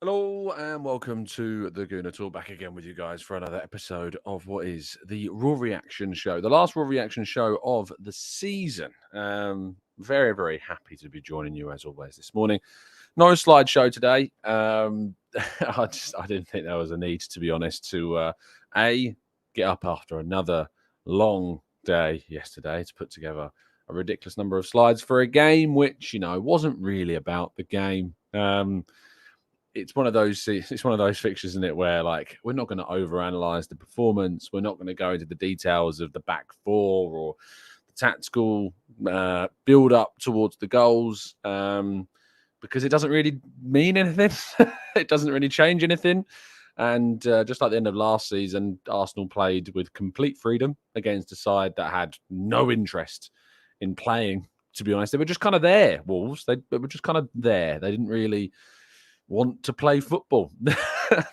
Hello and welcome to the Gooner Talk. Back again with you guys for another episode of what is the Raw Reaction Show, the last Raw Reaction Show of the season. Very, very happy to be joining you as always this morning. No slideshow today. I didn't think there was a need, to be honest, to get up after another long day yesterday to put together a ridiculous number of slides for a game which wasn't really about the game. It's one of those fixtures, isn't it, where like we're not going to overanalyze the performance, we're not going to go into the details of the back four or the tactical build up towards the goals, because it doesn't really mean anything. It doesn't really change anything. And just like the end of last season, Arsenal played with complete freedom against a side that had no interest in playing. To be honest, they were just kind of there. Wolves, they were just kind of there. They didn't really want to play football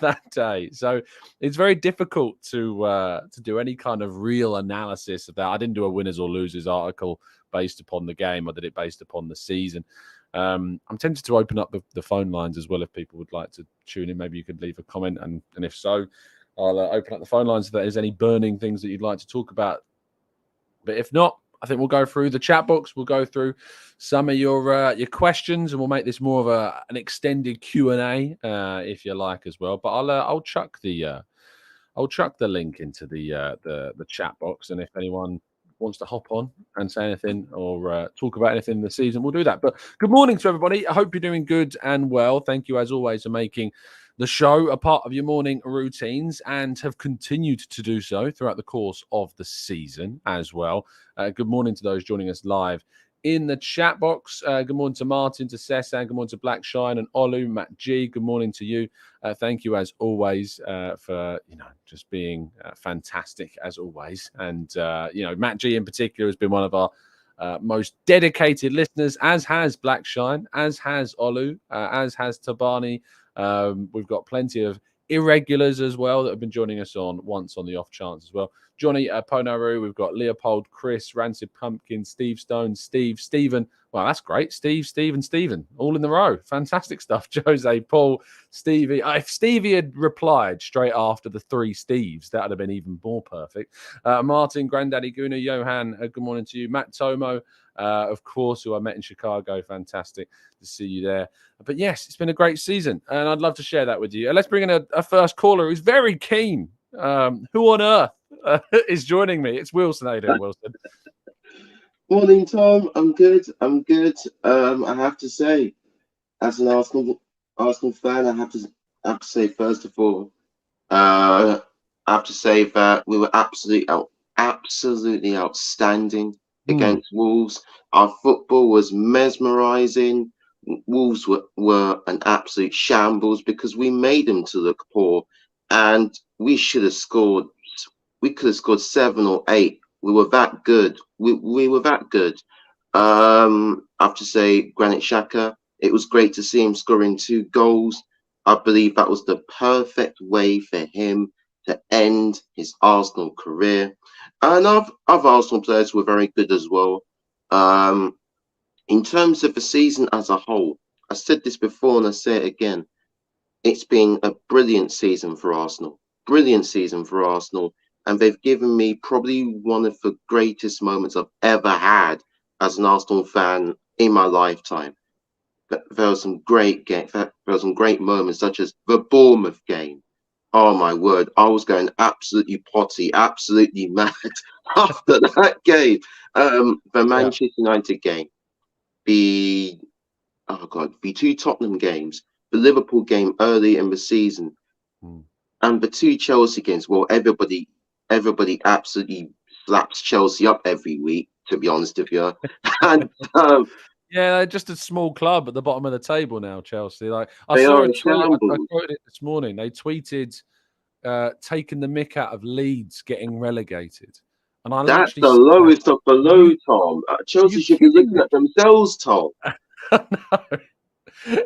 that day, so it's very difficult to do any kind of real analysis of that. I didn't do a winners or losers article based upon the game. I did it based upon the season. I'm tempted to open up the phone lines as well if people would like to tune in. Maybe you could leave a comment, and if so, I'll open up the phone lines if there's any burning things that you'd like to talk about. But if not, I think we'll go through the chat box. We'll go through some of your questions, and we'll make this more of an extended Q&A, if you like, as well. But I'll chuck the link into the chat box, and if anyone wants to hop on and say anything or talk about anything in the season, we'll do that. But good morning to everybody. I hope you're doing good and well. Thank you, as always, for making the show a part of your morning routines and have continued to do so throughout the course of the season as well. Good morning to those joining us live in the chat box. Good morning to Martin, to Cesar. Good morning to Black Shine and Olu, Matt G. Good morning to you. Thank you, as always, for just being fantastic as always. And Matt G in particular has been one of our most dedicated listeners, as has Black Shine, as has Olu, as has Tabani. We've got plenty of irregulars as well that have been joining us once on the off chance as well. Johnny Ponaru, we've got Leopold, Chris, Rancid Pumpkin, Steve Stone, Stephen. Wow, that's great. Stephen, all in the row. Fantastic stuff. Jose, Paul, Stevie. If Stevie had replied straight after the three Steves, that would have been even more perfect. Martin, Granddaddy Gooner, Johan, good morning to you. Matt Tomo, of course, who I met in Chicago. Fantastic to see you there. But yes, it's been a great season, and I'd love to share that with you. Let's bring in a first caller who's very keen. Who on earth is joining me? It's Wilson. How you doing, Wilson? Morning, Tom. I'm good. I have to say, as an Arsenal fan, I have to say first of all, I have to say that we were absolutely outstanding against Wolves. Our football was mesmerising. Wolves were an absolute shambles because we made them to look poor, and we should have scored. We could have scored 7 or 8. We were that good. We were that good. I have to say, Granit Xhaka, it was great to see him scoring 2 goals. I believe that was the perfect way for him to end his Arsenal career. And other Arsenal players were very good as well. In terms of the season as a whole, I said this before and I say it again. It's been a brilliant season for Arsenal. Brilliant season for Arsenal. And they've given me probably one of the greatest moments I've ever had as an Arsenal fan in my lifetime. There were some great moments, such as the Bournemouth game. Oh my word, I was going absolutely potty, absolutely mad after that game. The Manchester United game, the 2 Tottenham games, the Liverpool game early in the season, and the 2 Chelsea games. Well, everybody absolutely slaps Chelsea up every week, to be honest with you. And yeah, they're just a small club at the bottom of the table now, Chelsea. Like they saw are a in tweet, I shambles. quoted it this morning. They tweeted taking the mick out of Leeds getting relegated. And I That's literally the said that, lowest of the low, Tom. are Chelsea you should be kidding looking me? at themselves, Tom. No.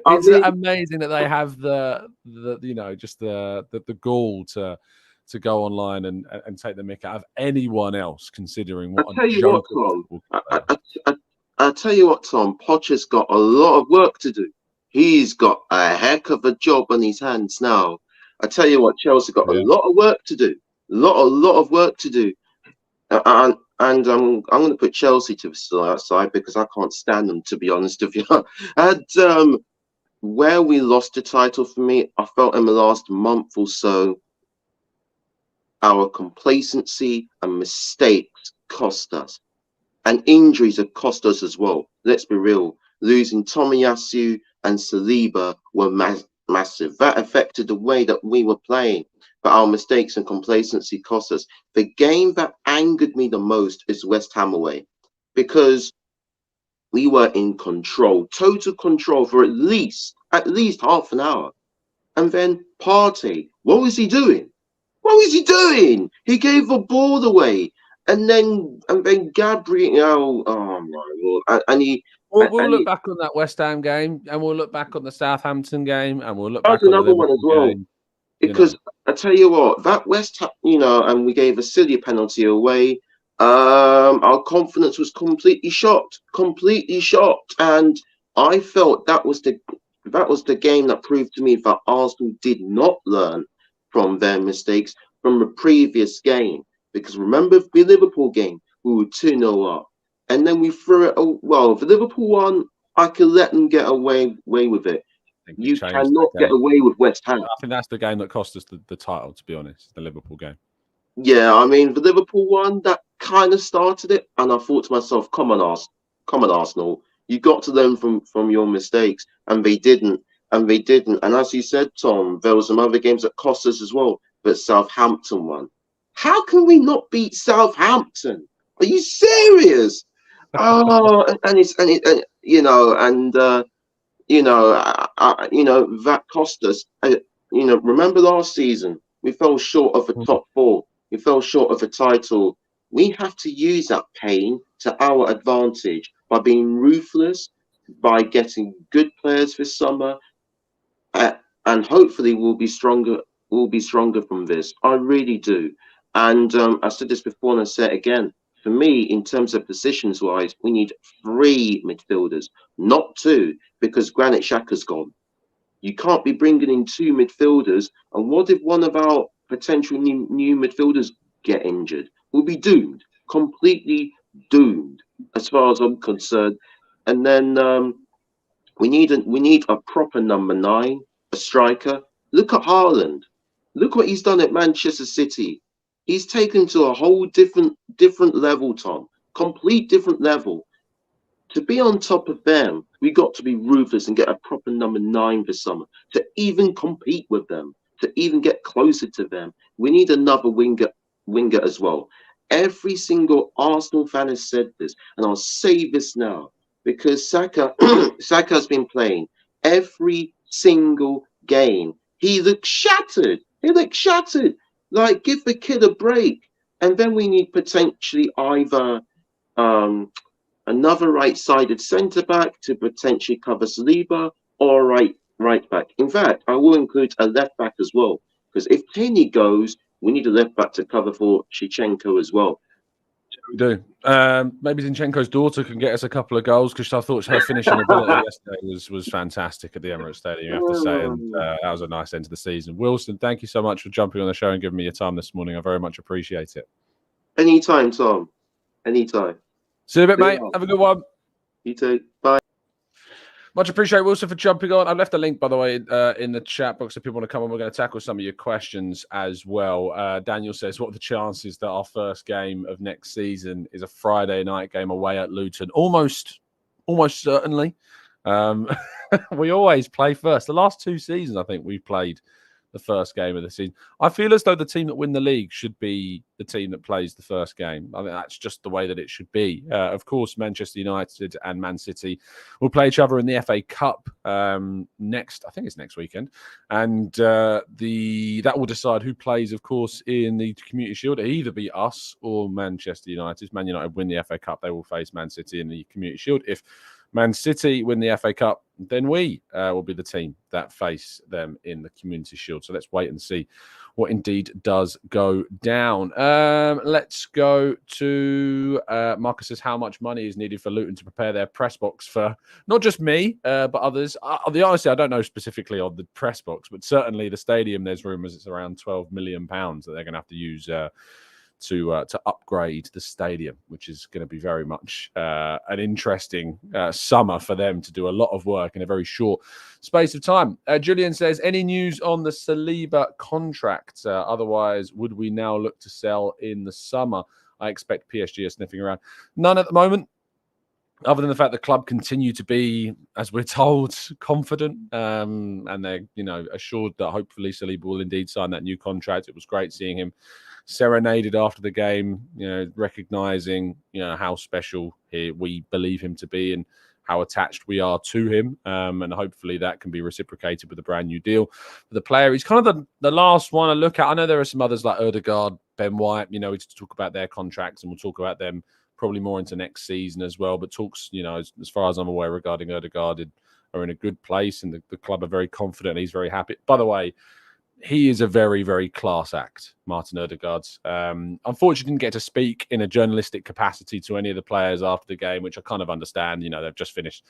I It's mean, amazing that they have the just the gall to go online and take the mick out of anyone else, considering I what a tell you what, joke of a Tom. football I, club I, they are. I, I tell you what, Tom. Potter's got a lot of work to do. He's got a heck of a job on his hands now. I tell you what, Chelsea got a Yeah. lot of work to do. A lot of work to do. And I'm going to put Chelsea to the side because I can't stand them, to be honest with you. And where we lost the title for me, I felt in the last month or so, our complacency and mistakes cost us. And injuries have cost us as well. Let's be real. Losing Tomiyasu and Saliba were massive. That affected the way that we were playing. But our mistakes and complacency cost us. The game that angered me the most is West Ham away, because we were in control, total control for at least half an hour. And then Partey, what was he doing? What was he doing? He gave the ball away. And then Gabriel, oh my lord. We'll And look he, back on that West Ham game, and we'll look back on the Southampton game, and we'll look that was back on the another one as Liverpool well. game. Because I tell you what, that West Ham, and we gave a silly penalty away. Our confidence was completely shocked, and I felt that was the game that proved to me that Arsenal did not learn from their mistakes from the previous game. Because remember the Liverpool game, we were 2-0 up, and then we threw it. Oh, well, the Liverpool one, I could let them get away with it. I think You changed cannot that get game. away with West Ham. I think that's the game that cost us the title, to be honest, the Liverpool game. Yeah, I mean the Liverpool one that kind of started it, and I thought to myself, come on, Arsenal, you got to learn from your mistakes, and they didn't, and as you said, Tom, there was some other games that cost us as well, but Southampton won. How can we not beat Southampton? Are you serious? Oh, and that cost us. Remember last season, we fell short of the top four. We fell short of a title. We have to use that pain to our advantage by being ruthless, by getting good players this summer, and hopefully we'll be stronger. We'll be stronger from this. I really do. And I said this before, and I say it again. For me, in terms of positions wise, we need three midfielders, not two, because Granit Xhaka's gone. You can't be bringing in two midfielders. And what if one of our potential new midfielders get injured? We'll be doomed, completely doomed, as far as I'm concerned. And then we need a proper number 9, a striker. Look at Haaland. Look what he's done at Manchester City. He's taken to a whole different level, Tom. Complete different level. To be on top of them, we got to be ruthless and get a proper number 9 this summer to even compete with them, to even get closer to them. We need another winger as well. Every single Arsenal fan has said this, and I'll say this now because Saka has been playing every single game. He looks shattered. Like, give the kid a break. And then we need potentially either another right-sided centre back to potentially cover Saliba, or right back. In fact, I will include a left back as well, because if Tierney goes, we need a left back to cover for Shevchenko as well. We do. Maybe Zinchenko's daughter can get us a couple of goals, because I thought her finishing ability yesterday was fantastic at the Emirates Stadium, you have to say, and that was a nice end to the season. Wilson, thank you so much for jumping on the show and giving me your time this morning. I very much appreciate it. Anytime, Tom. Anytime. See you in a bit, mate. Have a good one. You too. Bye. Much appreciate Wilson for jumping on. I've left a link, by the way, in the chat box if people want to come on. We're going to tackle some of your questions as well. Daniel says, what are the chances that our first game of next season is a Friday night game away at Luton? Almost certainly. We always play first. The last 2 seasons, I think, we've played the first game of the season. I feel as though the team that win the league should be the team that plays the first game. I think that's just the way that it should be. Of course, Manchester United and Man City will play each other in the FA Cup next. I think it's next weekend, and that will decide who plays, of course, in the Community Shield. It'll either be us or Manchester United. If Man United win the FA Cup, they will face Man City in the Community Shield. If Man City win the FA Cup, then we will be the team that face them in the Community Shield. So let's wait and see what indeed does go down. Let's go to Marcus says, how much money is needed for Luton to prepare their press box for not just me, but others? Honestly, I don't know specifically on the press box, but certainly the stadium, there's rumours it's around £12 million that they're going to have to use to upgrade the stadium, which is going to be very much an interesting summer for them to do a lot of work in a very short space of time. Julian says, any news on the Saliba contract? Otherwise, would we now look to sell in the summer? I expect PSG are sniffing around. None at the moment, other than the fact the club continue to be, as we're told, confident, and they're assured that hopefully Saliba will indeed sign that new contract. It was great seeing him serenaded after the game, recognizing how special we believe him to be and how attached we are to him, and hopefully that can be reciprocated with a brand new deal for the player. He's kind of the last one I look at. I know there are some others like Ødegaard, Ben White, we talk about their contracts, and we'll talk about them probably more into next season as well. But talks, as far as I'm aware, regarding Ødegaard are in a good place, and the club are very confident. He's very happy. By the way, he is a very, very class act, Martin Ødegaard. Unfortunately, didn't get to speak in a journalistic capacity to any of the players after the game, which I kind of understand. They've just finished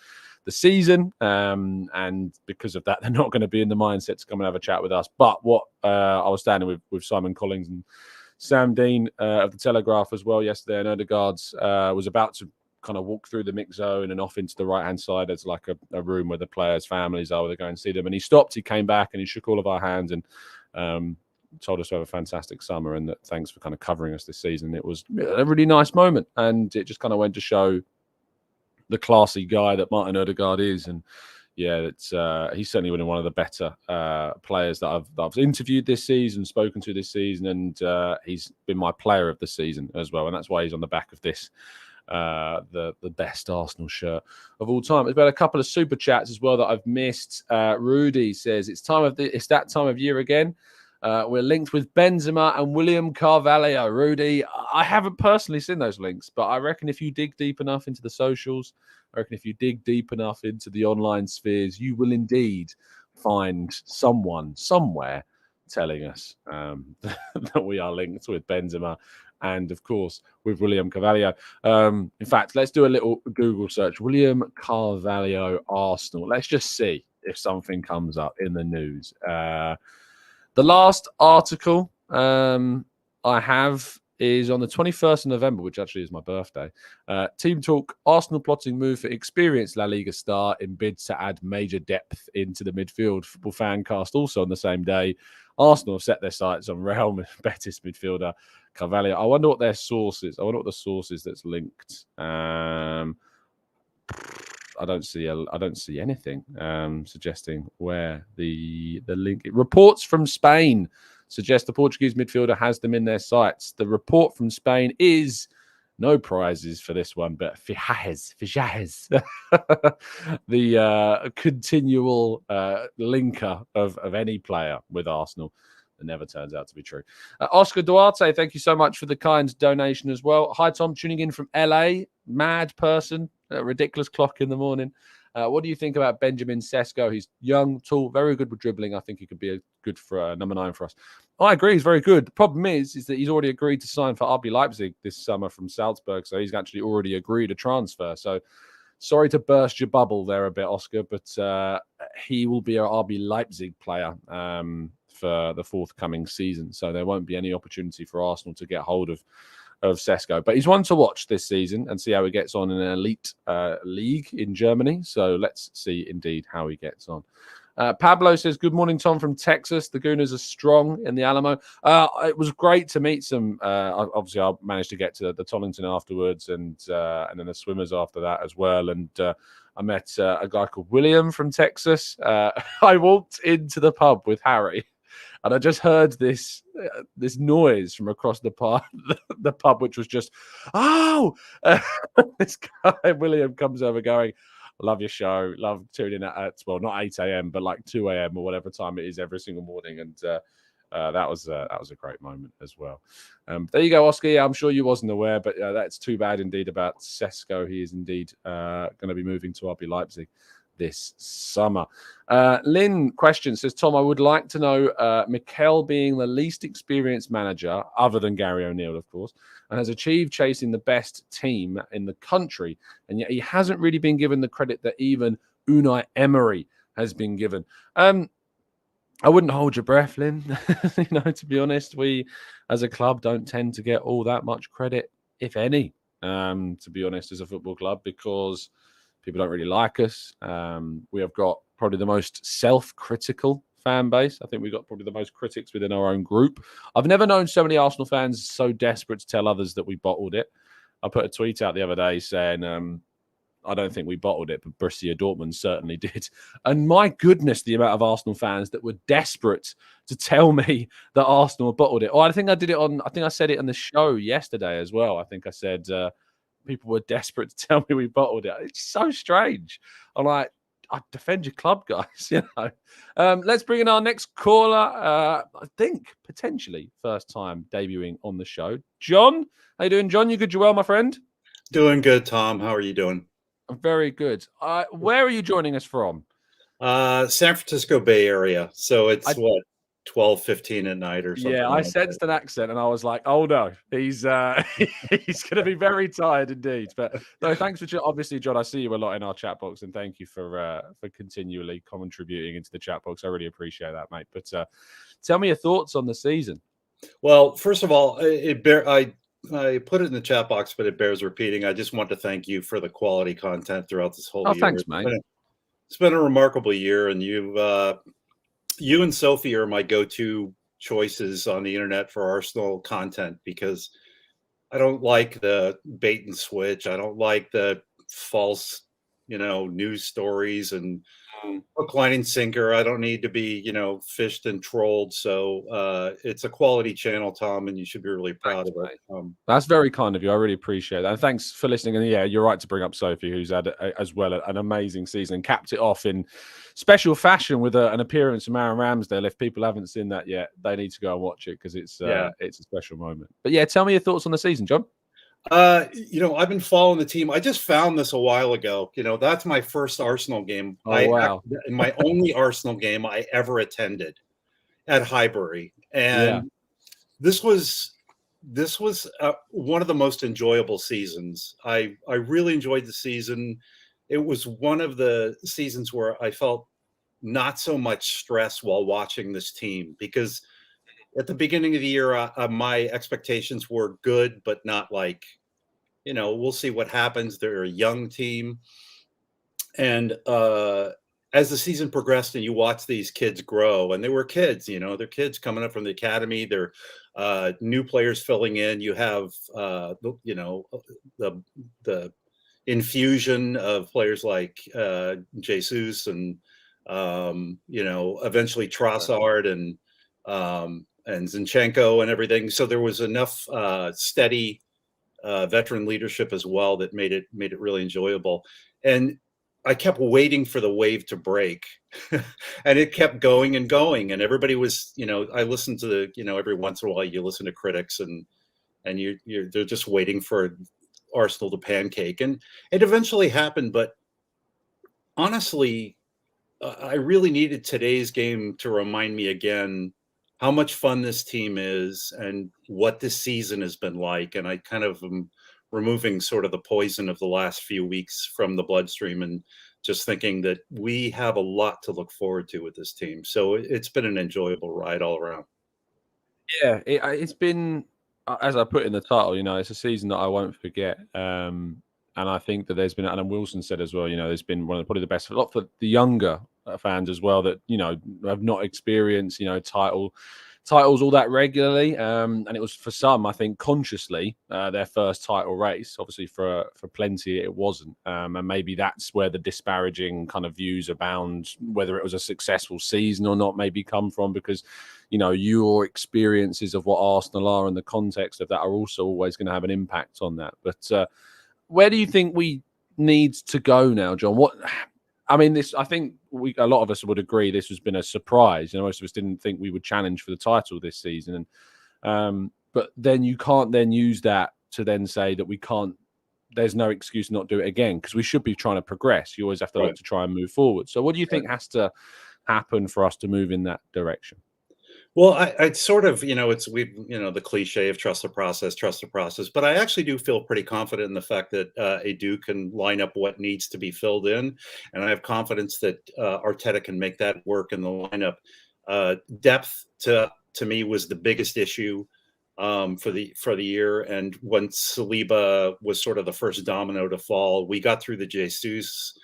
the season, and because of that, they're not going to be in the mindset to come and have a chat with us. But what I was standing with Simon Collins and Sam Dean of the Telegraph as well yesterday, and Ødegaard was about to kind of walk through the mix zone and off into the right-hand side. There's like a room where the players' families are, where they go and see them. And he stopped, he came back, and he shook all of our hands and told us to have a fantastic summer and that thanks for kind of covering us this season. It was a really nice moment, and it just kind of went to show the classy guy that Martin Ødegaard is. And yeah, he's certainly been one of the better players that I've interviewed this season, spoken to this season, and he's been my player of the season as well. And that's why he's on the back of this the best Arsenal shirt of all time. There's been a couple of super chats as well that I've missed. Rudy says it's that time of year again. We're linked with Benzema and William Carvalho. Rudy, I haven't personally seen those links, but I reckon if you dig deep enough into the socials, I reckon if you dig deep enough into the online spheres, you will indeed find someone somewhere telling us that we are linked with Benzema and, of course, with William Carvalho. In fact, let's do a little Google search. William Carvalho, Arsenal. Let's just see if something comes up in the news. The last article I have is on the 21st of November, which actually is my birthday. Team Talk, Arsenal plotting move for experienced La Liga star in bids to add major depth into the midfield. Football Fancast also on the same day. Arsenal have set their sights on Real Betis midfielder Carvalho. I wonder what their source is. I wonder what the source is that's linked. I don't see anything suggesting where the link. Reports from Spain suggest the Portuguese midfielder has them in their sights. The report from Spain is no prizes for this one, but fijajes. The continual linker of any player with Arsenal. It never turns out to be true. Oscar Duarte, thank you so much for the kind donation as well. Hi, Tom, tuning in from LA. Mad person, ridiculous clock in the morning. What do you think about Benjamin Sesko? He's young, tall, very good with dribbling. I think he could be good for number 9 for us. I agree, he's very good. The problem is that he's already agreed to sign for RB Leipzig this summer from Salzburg, so he's actually already agreed a transfer. So sorry to burst your bubble there a bit, Oscar, but he will be a RB Leipzig player for the forthcoming season. So there won't be any opportunity for Arsenal to get hold of Sesko. But he's one to watch this season and see how he gets on in an elite league in Germany. So let's see indeed how he gets on. Pablo says, good morning, Tom from Texas. The Gooners are strong in the Alamo. It was great to meet some. Obviously, I managed to get to the Tollington afterwards and then the swimmers after that as well. And I met a guy called William from Texas. I walked into the pub with Harry. And I just heard this noise from across the pub, which was just, this guy, William, comes over going, love your show, love tuning in at, well, not 8 a.m., but like 2 a.m. or whatever time it is every single morning. And That was a great moment as well. There you go, Oscar. Yeah, I'm sure you wasn't aware, but that's too bad indeed about Sesko. He is indeed going to be moving to RB Leipzig this summer. Lynn question says, Tom, I would like to know Mikel being the least experienced manager, other than Gary O'Neill, of course, and has achieved chasing the best team in the country, and yet he hasn't really been given the credit that even Unai Emery has been given. I wouldn't hold your breath, Lynn. To be honest, we as a club don't tend to get all that much credit, if any, to be honest, as a football club, because people don't really like us. We have got probably the most self-critical fan base. I think we've got probably the most critics within our own group. I've never known so many Arsenal fans so desperate to tell others that we bottled it. I put a tweet out the other day saying, I don't think we bottled it, but Borussia Dortmund certainly did. And my goodness, the amount of Arsenal fans that were desperate to tell me that Arsenal bottled it. Oh, I think I said it on the show yesterday as well. I think I said people were desperate to tell me we bottled it. It's so strange. I'm like, I defend your club, guys. Let's bring in our next caller. I think potentially first time debuting on the show. John, how you doing, John? You good? You well, my friend? Doing good, Tom. How are you doing? Very good. Where are you joining us from? San Francisco Bay Area. So it's 12:15 at night or something. Yeah, I sensed an accent and I was like, oh no, he's he's going to be very tired indeed. But no, thanks for obviously, John. I see you a lot in our chat box, and thank you for continually contributing into the chat box. I really appreciate that, mate. But tell me your thoughts on the season. Well, first of all, I put it in the chat box, but it bears repeating. I just want to thank you for the quality content throughout this whole year. Thanks, mate. It's been a remarkable year, and you and Sophie are my go-to choices on the internet for Arsenal content, because I don't like the bait and switch. I don't like the false, news stories and hook, line, and sinker. I don't need to be, fished and trolled. So it's a quality channel, Tom, and you should be really proud of it. That's very kind of you. I really appreciate that. And thanks for listening. And yeah, you're right to bring up Sophie, who's had as well an amazing season and capped it off in special fashion with an appearance from Aaron Ramsdale. If people haven't seen that yet, they need to go and watch it, because it's a special moment. But yeah, tell me your thoughts on the season, John. I've been following the team. I just found this a while ago. That's my first Arsenal game. Wow. My only Arsenal game I ever attended at Highbury. And this was one of the most enjoyable seasons. I really enjoyed the season. It was one of the seasons where I felt not so much stress while watching this team, because at the beginning of the year, my expectations were good, but not like, we'll see what happens. They're a young team. And as the season progressed and you watch these kids grow, and they were kids, they're kids coming up from the academy, they're new players filling in. You have, the infusion of players like Jesus and, eventually Trossard and Zinchenko and everything. So there was enough steady veteran leadership as well that made it really enjoyable. And I kept waiting for the wave to break, and it kept going and going. And everybody was, I listened to every once in a while you listen to critics, and they're just waiting for Arsenal to pancake, and it eventually happened. But honestly, I really needed today's game to remind me again how much fun this team is and what this season has been like. And I kind of am removing sort of the poison of the last few weeks from the bloodstream, and just thinking that we have a lot to look forward to with this team. So it's been an enjoyable ride all around. Yeah, it's been, as I put in the title, it's a season that I won't forget. And I think that there's been, Alan Wilson said as well, there's been probably the best, a lot for the younger fans as well, that, have not experienced, titles all that regularly. And it was, for some, I think, consciously their first title race. Obviously for plenty it wasn't. And maybe that's where the disparaging kind of views abound, whether it was a successful season or not, maybe come from, because, your experiences of what Arsenal are and the context of that are also always going to have an impact on that. But where do you think we need to go now, John? I mean, this. I think a lot of us would agree this has been a surprise. Most of us didn't think we would challenge for the title this season, and but then you can't then use that to then say that we can't. There's no excuse not do it again, because we should be trying to progress. You always have to look to try and move forward. So, what do you think has to happen for us to move in that direction? Well, I sort of, the cliche of trust the process, but I actually do feel pretty confident in the fact that Edu can line up what needs to be filled in, and I have confidence that Arteta can make that work in the lineup. Depth to me was the biggest issue for the year, and when Saliba was sort of the first domino to fall, we got through the Jesus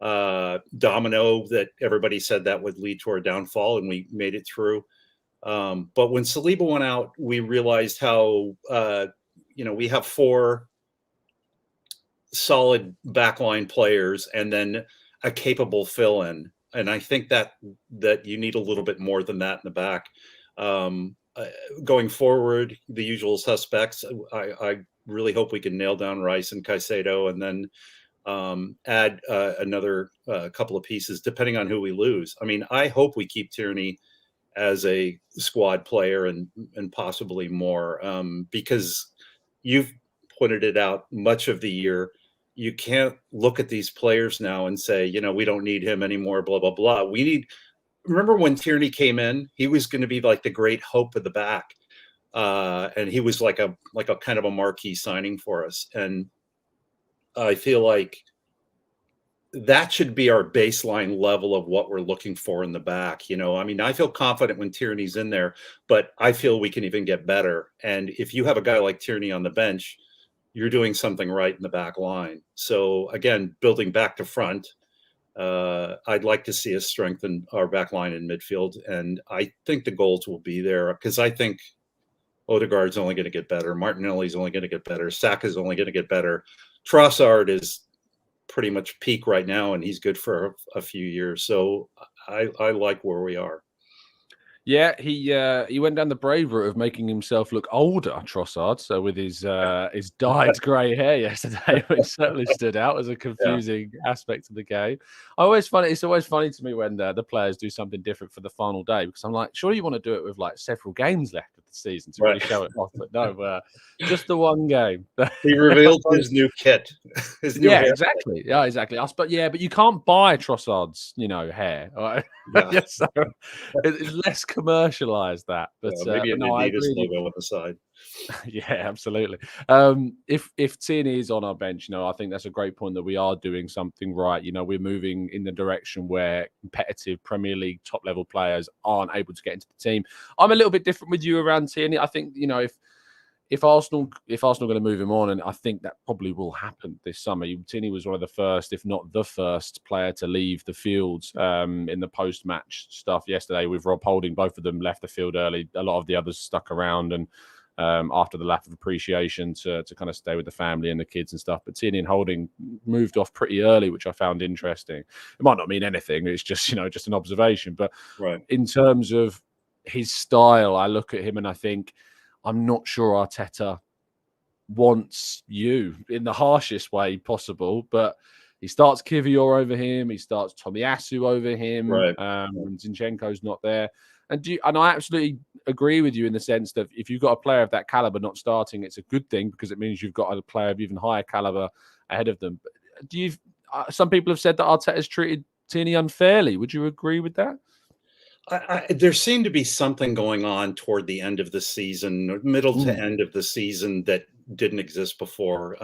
domino that everybody said that would lead to our downfall, and we made it through. But when Saliba went out, we realized how, we have 4 solid backline players and then a capable fill-in. And I think that you need a little bit more than that in the back. Going forward, the usual suspects, I really hope we can nail down Rice and Caicedo, and then add another couple of pieces, depending on who we lose. I mean, I hope we keep Tierney as a squad player and possibly more, because you've pointed it out much of the year. You can't look at these players now and say, we don't need him anymore, blah, blah, blah. Remember when Tierney came in, he was going to be like the great hope of the back. And he was like a kind of a marquee signing for us. And I feel like that should be our baseline level of what we're looking for in the back. I mean, I feel confident when Tierney's in there, but I feel we can even get better. And if you have a guy like Tierney on the bench, you're doing something right in the back line. So again, building back to front, I'd like to see us strengthen our back line in midfield. And I think the goals will be there, because I think Odegaard's only going to get better. Martinelli's only going to get better. Saka's only going to get better. Trossard is pretty much peak right now, and he's good for a few years. So I like where we are. Yeah, he went down the brave route of making himself look older, Trossard. So with his dyed grey hair yesterday, which certainly stood out as a confusing aspect of the game. It's always funny to me when the players do something different for the final day, because I'm like, surely you want to do it with like several games left of the season to really show it off. But no, just the one game. He revealed his new kit. His new hair. Exactly. Yeah, exactly. But you can't buy Trossard's, hair. Right? Yeah. So it's less commercialized, that. But maybe an I Adidas agree. logo on the side. Yeah, absolutely. If Tierney is on our bench, I think that's a great point, that we are doing something right. We're moving in the direction where competitive Premier League top level players aren't able to get into the team. I'm a little bit different with you around Tierney. I think if Arsenal are going to move him on, and I think that probably will happen this summer. Tierney was one of the first, if not the first, player to leave the field in the post-match stuff yesterday with Rob Holding. Both of them left the field early. A lot of the others stuck around, and after the lack of appreciation to kind of stay with the family and the kids and stuff. But Tierney and Holding moved off pretty early, which I found interesting. It might not mean anything. It's just, just an observation. But in terms of his style, I look at him and I think, I'm not sure Arteta wants you in the harshest way possible, but he starts Kivior over him. He starts Tomiyasu over him. And Zinchenko's not there. And I absolutely agree with you in the sense that if you've got a player of that caliber not starting, it's a good thing, because it means you've got a player of even higher caliber ahead of them. But some people have said that Arteta's treated Tierney unfairly. Would you agree with that? There seemed to be something going on toward the end of the season, middle to end of the season, that didn't exist before.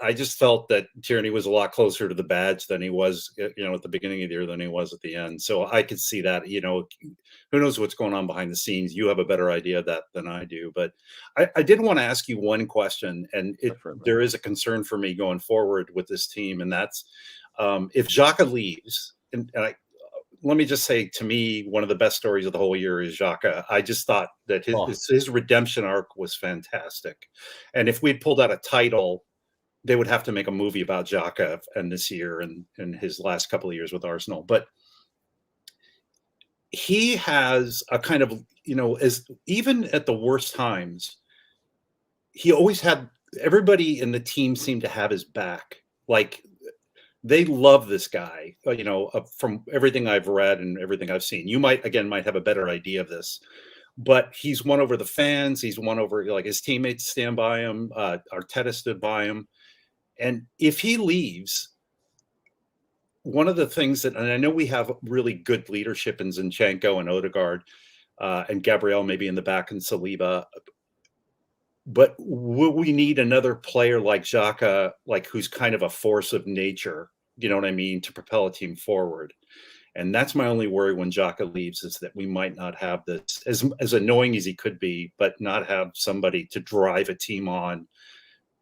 I just felt that Tierney was a lot closer to the badge than he was, at the beginning of the year than he was at the end. So I could see that, who knows what's going on behind the scenes. You have a better idea of that than I do. But I did want to ask you one question, and there is a concern for me going forward with this team, and that's if Xhaka leaves, and let me just say, to me, one of the best stories of the whole year is Xhaka. I just thought that his redemption arc was fantastic. And if we'd pulled out a title, they would have to make a movie about Xhaka and this year and his last couple of years with Arsenal. But he has a kind of, as even at the worst times, he always had, everybody in the team seemed to have his back. Like, they love this guy. From everything I've read and everything I've seen, you might have a better idea of this, but he's won over the fans. He's won over, like, his teammates stand by him. Arteta stood by him, and if he leaves, one of the things that, and I know we have really good leadership in Zinchenko and Odegaard, and Gabriel maybe in the back, and Saliba, but will we need another player like Xhaka, like, who's kind of a force of nature, you know what I mean, to propel a team forward? And that's my only worry when Xhaka leaves, is that we might not have this, as annoying as he could be, but not have somebody to drive a team on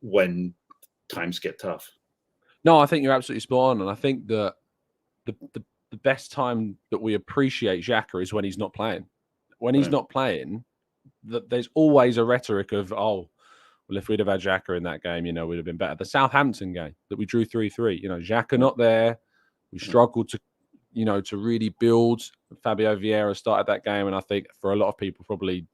when times get tough. No, I think you're absolutely spot on, and I think that the best time that we appreciate Xhaka is when he's not playing. When he's not playing, there's always a rhetoric of, oh, well, if we'd have had Xhaka in that game, we'd have been better. The Southampton game that we drew 3-3, Xhaka not there, we struggled to, to really build. Fabio Vieira started that game, and I think for a lot of people, probably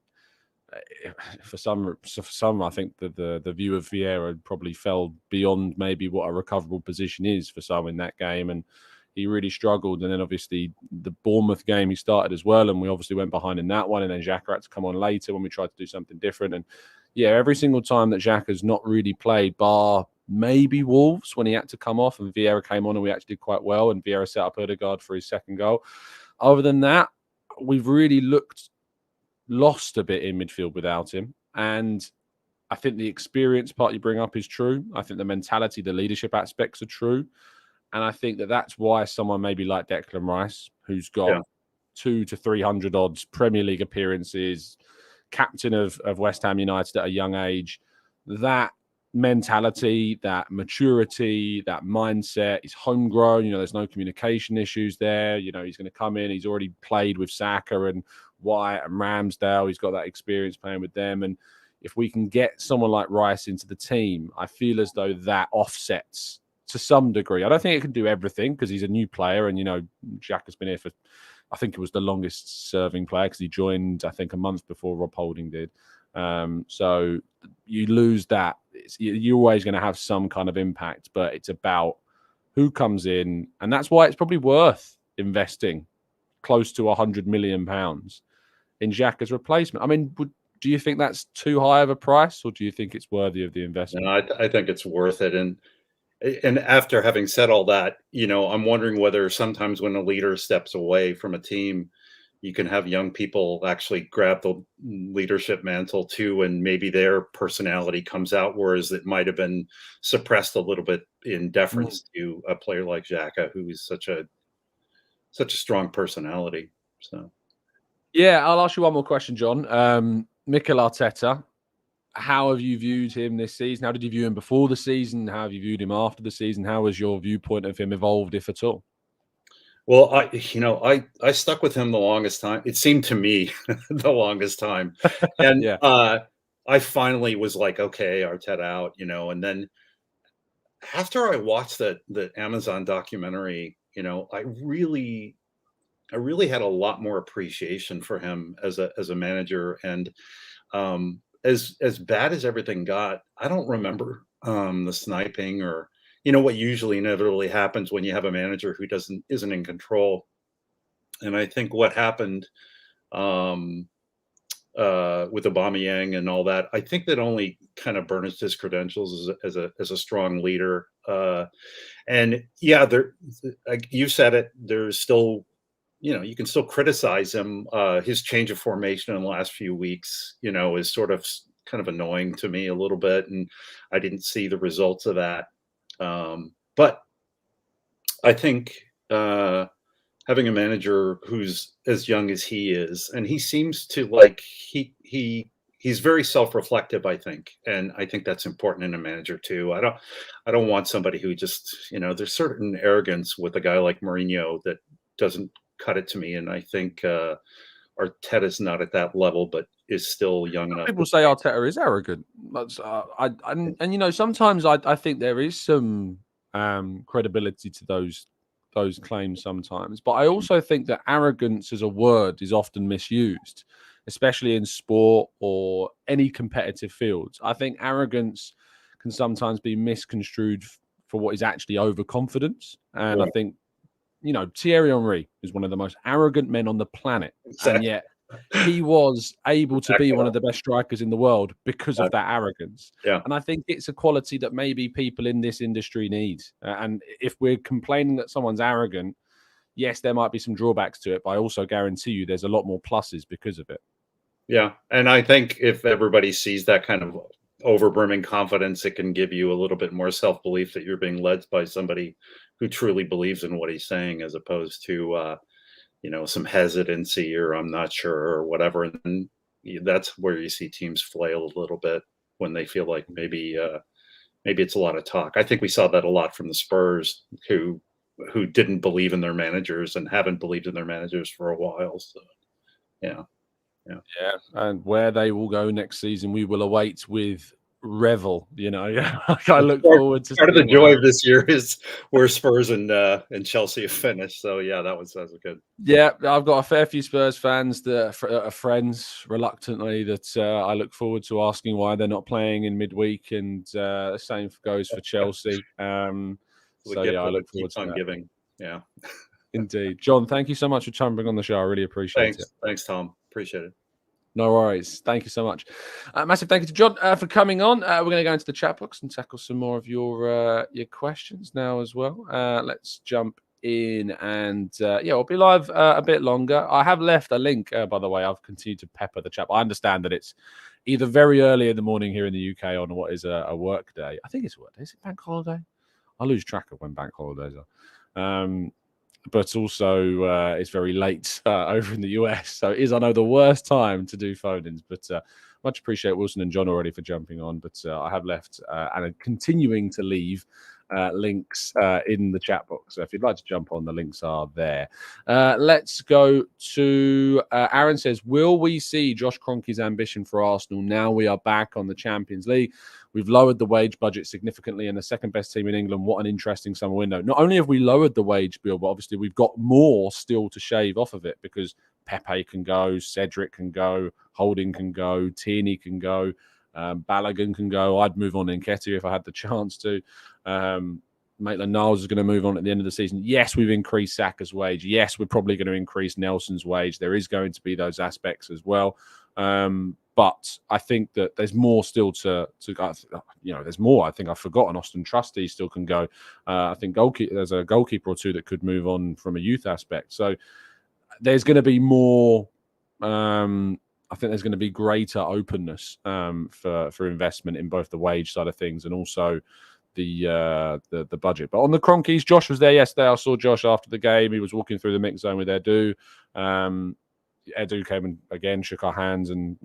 for some, I think the view of Vieira probably fell beyond maybe what a recoverable position is for some in that game, and he really struggled. And then obviously the Bournemouth game he started as well, and we obviously went behind in that one, and then Xhaka had to come on later when we tried to do something different. And yeah, every single time that Xhaka's not really played, bar maybe Wolves when he had to come off and Vieira came on and we actually did quite well, and Vieira set up Odegaard for his second goal. Other than that, we've really lost a bit in midfield without him. And I think the experience part you bring up is true. I think the mentality, the leadership aspects are true. And I think that's why someone maybe like Declan Rice, who's got 200 to 300 odds Premier League appearances, captain of West Ham United at a young age, that mentality, that maturity, that mindset is homegrown. There's no communication issues there. He's going to come in. He's already played with Saka and White and Ramsdale. He's got that experience playing with them. And if we can get someone like Rice into the team, I feel as though that offsets to some degree. I don't think it can do everything because he's a new player, and Jack has been here for, I think it was the longest serving player because he joined, I think, a month before Rob Holding did. So you lose that. You're always going to have some kind of impact, but it's about who comes in, and that's why it's probably worth investing close to £100 million in Xhaka's replacement. I mean, do you think that's too high of a price, or do you think it's worthy of the investment? No, I think it's worth it. And after having said all that, I'm wondering whether sometimes when a leader steps away from a team, you can have young people actually grab the leadership mantle too, and maybe their personality comes out, whereas it might have been suppressed a little bit in deference to a player like Xhaka, who is such a strong personality. So, yeah, I'll ask you one more question, John. Mikel Arteta, how have you viewed him this season? How did you view him before the season? How have you viewed him after the season? How has your viewpoint of him evolved, if at all? Well, I stuck with him the longest time. It seemed to me the longest time, and I finally was like, okay, Arteta out, and then after I watched the Amazon documentary, I really had a lot more appreciation for him as a manager. And as bad as everything got, I don't remember the sniping or what usually inevitably happens when you have a manager who isn't in control. And I think what happened with Aubameyang and all that, I think that only kind of burnished his credentials as a strong leader. And yeah, like you said it, there's still, you can still criticize him. His change of formation in the last few weeks, is sort of kind of annoying to me a little bit, and I didn't see the results of that. But I think having a manager who's as young as he is, and he seems to like he's very self-reflective, I think, and I think that's important in a manager too. I don't want somebody who just there's certain arrogance with a guy like Mourinho that doesn't cut it to me, and I think Arteta's not at that level, but is still young enough. People say Arteta is arrogant. Sometimes I think there is some credibility to those claims sometimes, but I also think that arrogance as a word is often misused, especially in sport or any competitive fields. I think arrogance can sometimes be misconstrued for what is actually overconfidence. And I think, Thierry Henry is one of the most arrogant men on the planet. And yet he was able to be one of the best strikers in the world because of that arrogance. Yeah. And I think it's a quality that maybe people in this industry need. And if we're complaining that someone's arrogant, yes, there might be some drawbacks to it, but I also guarantee you there's a lot more pluses because of it. Yeah. And I think if everybody sees that kind of overbrimming confidence, it can give you a little bit more self-belief that you're being led by somebody who truly believes in what he's saying, as opposed to, some hesitancy or I'm not sure or whatever. And that's where you see teams flail a little bit when they feel like maybe it's a lot of talk. I think we saw that a lot from the Spurs, who didn't believe in their managers and haven't believed in their managers for a while. So, yeah. And where they will go next season, we will await with revel. I look forward to part of the joy of this year is where Spurs and Chelsea have finished. So yeah, that was good. Yeah, I've got a fair few Spurs fans that are friends reluctantly that I look forward to asking why they're not playing in midweek, and the same goes for Chelsea. I look forward to that. Giving. Yeah, indeed. John, thank you so much for jumping on the show. I really appreciate it. Thanks, Tom. Appreciate it. No worries. Thank you so much. Massive thank you to John for coming on. We're going to go into the chat box and tackle some more of your questions now as well. Let's jump in and we'll be live a bit longer. I have left a link, by the way. I've continued to pepper the chat. I understand that it's either very early in the morning here in the UK on what is a work day. I think it's a work day. Is it bank holiday? I lose track of when bank holidays are. But also it's very late over in the US. So it is, I know, the worst time to do phone-ins. But much appreciate Wilson and John already for jumping on. But I have left and I'm continuing to leave links in the chat box. So if you'd like to jump on, the links are there. Let's go to Aaron says, will we see Josh Kroenke's ambition for Arsenal now we are back on the Champions League? We've lowered the wage budget significantly and the second best team in England. What an interesting summer window. Not only have we lowered the wage bill, but obviously we've got more still to shave off of it because Pepe can go, Cedric can go, Holding can go, Tierney can go, Balogun can go. I'd move on Nketiah if I had the chance to. Maitland-Niles is going to move on at the end of the season. Yes, we've increased Saka's wage. Yes, we're probably going to increase Nelson's wage. There is going to be those aspects as well. But I think that there's more still to there's more. I think I've forgotten. Austin Trusty still can go. I think there's a goalkeeper or two that could move on from a youth aspect. So there's going to be more. I think there's going to be greater openness for investment in both the wage side of things and also the budget. But on the Kroenkes, Josh was there yesterday. I saw Josh after the game. He was walking through the mix zone with Edu. Edu came and again shook our hands, and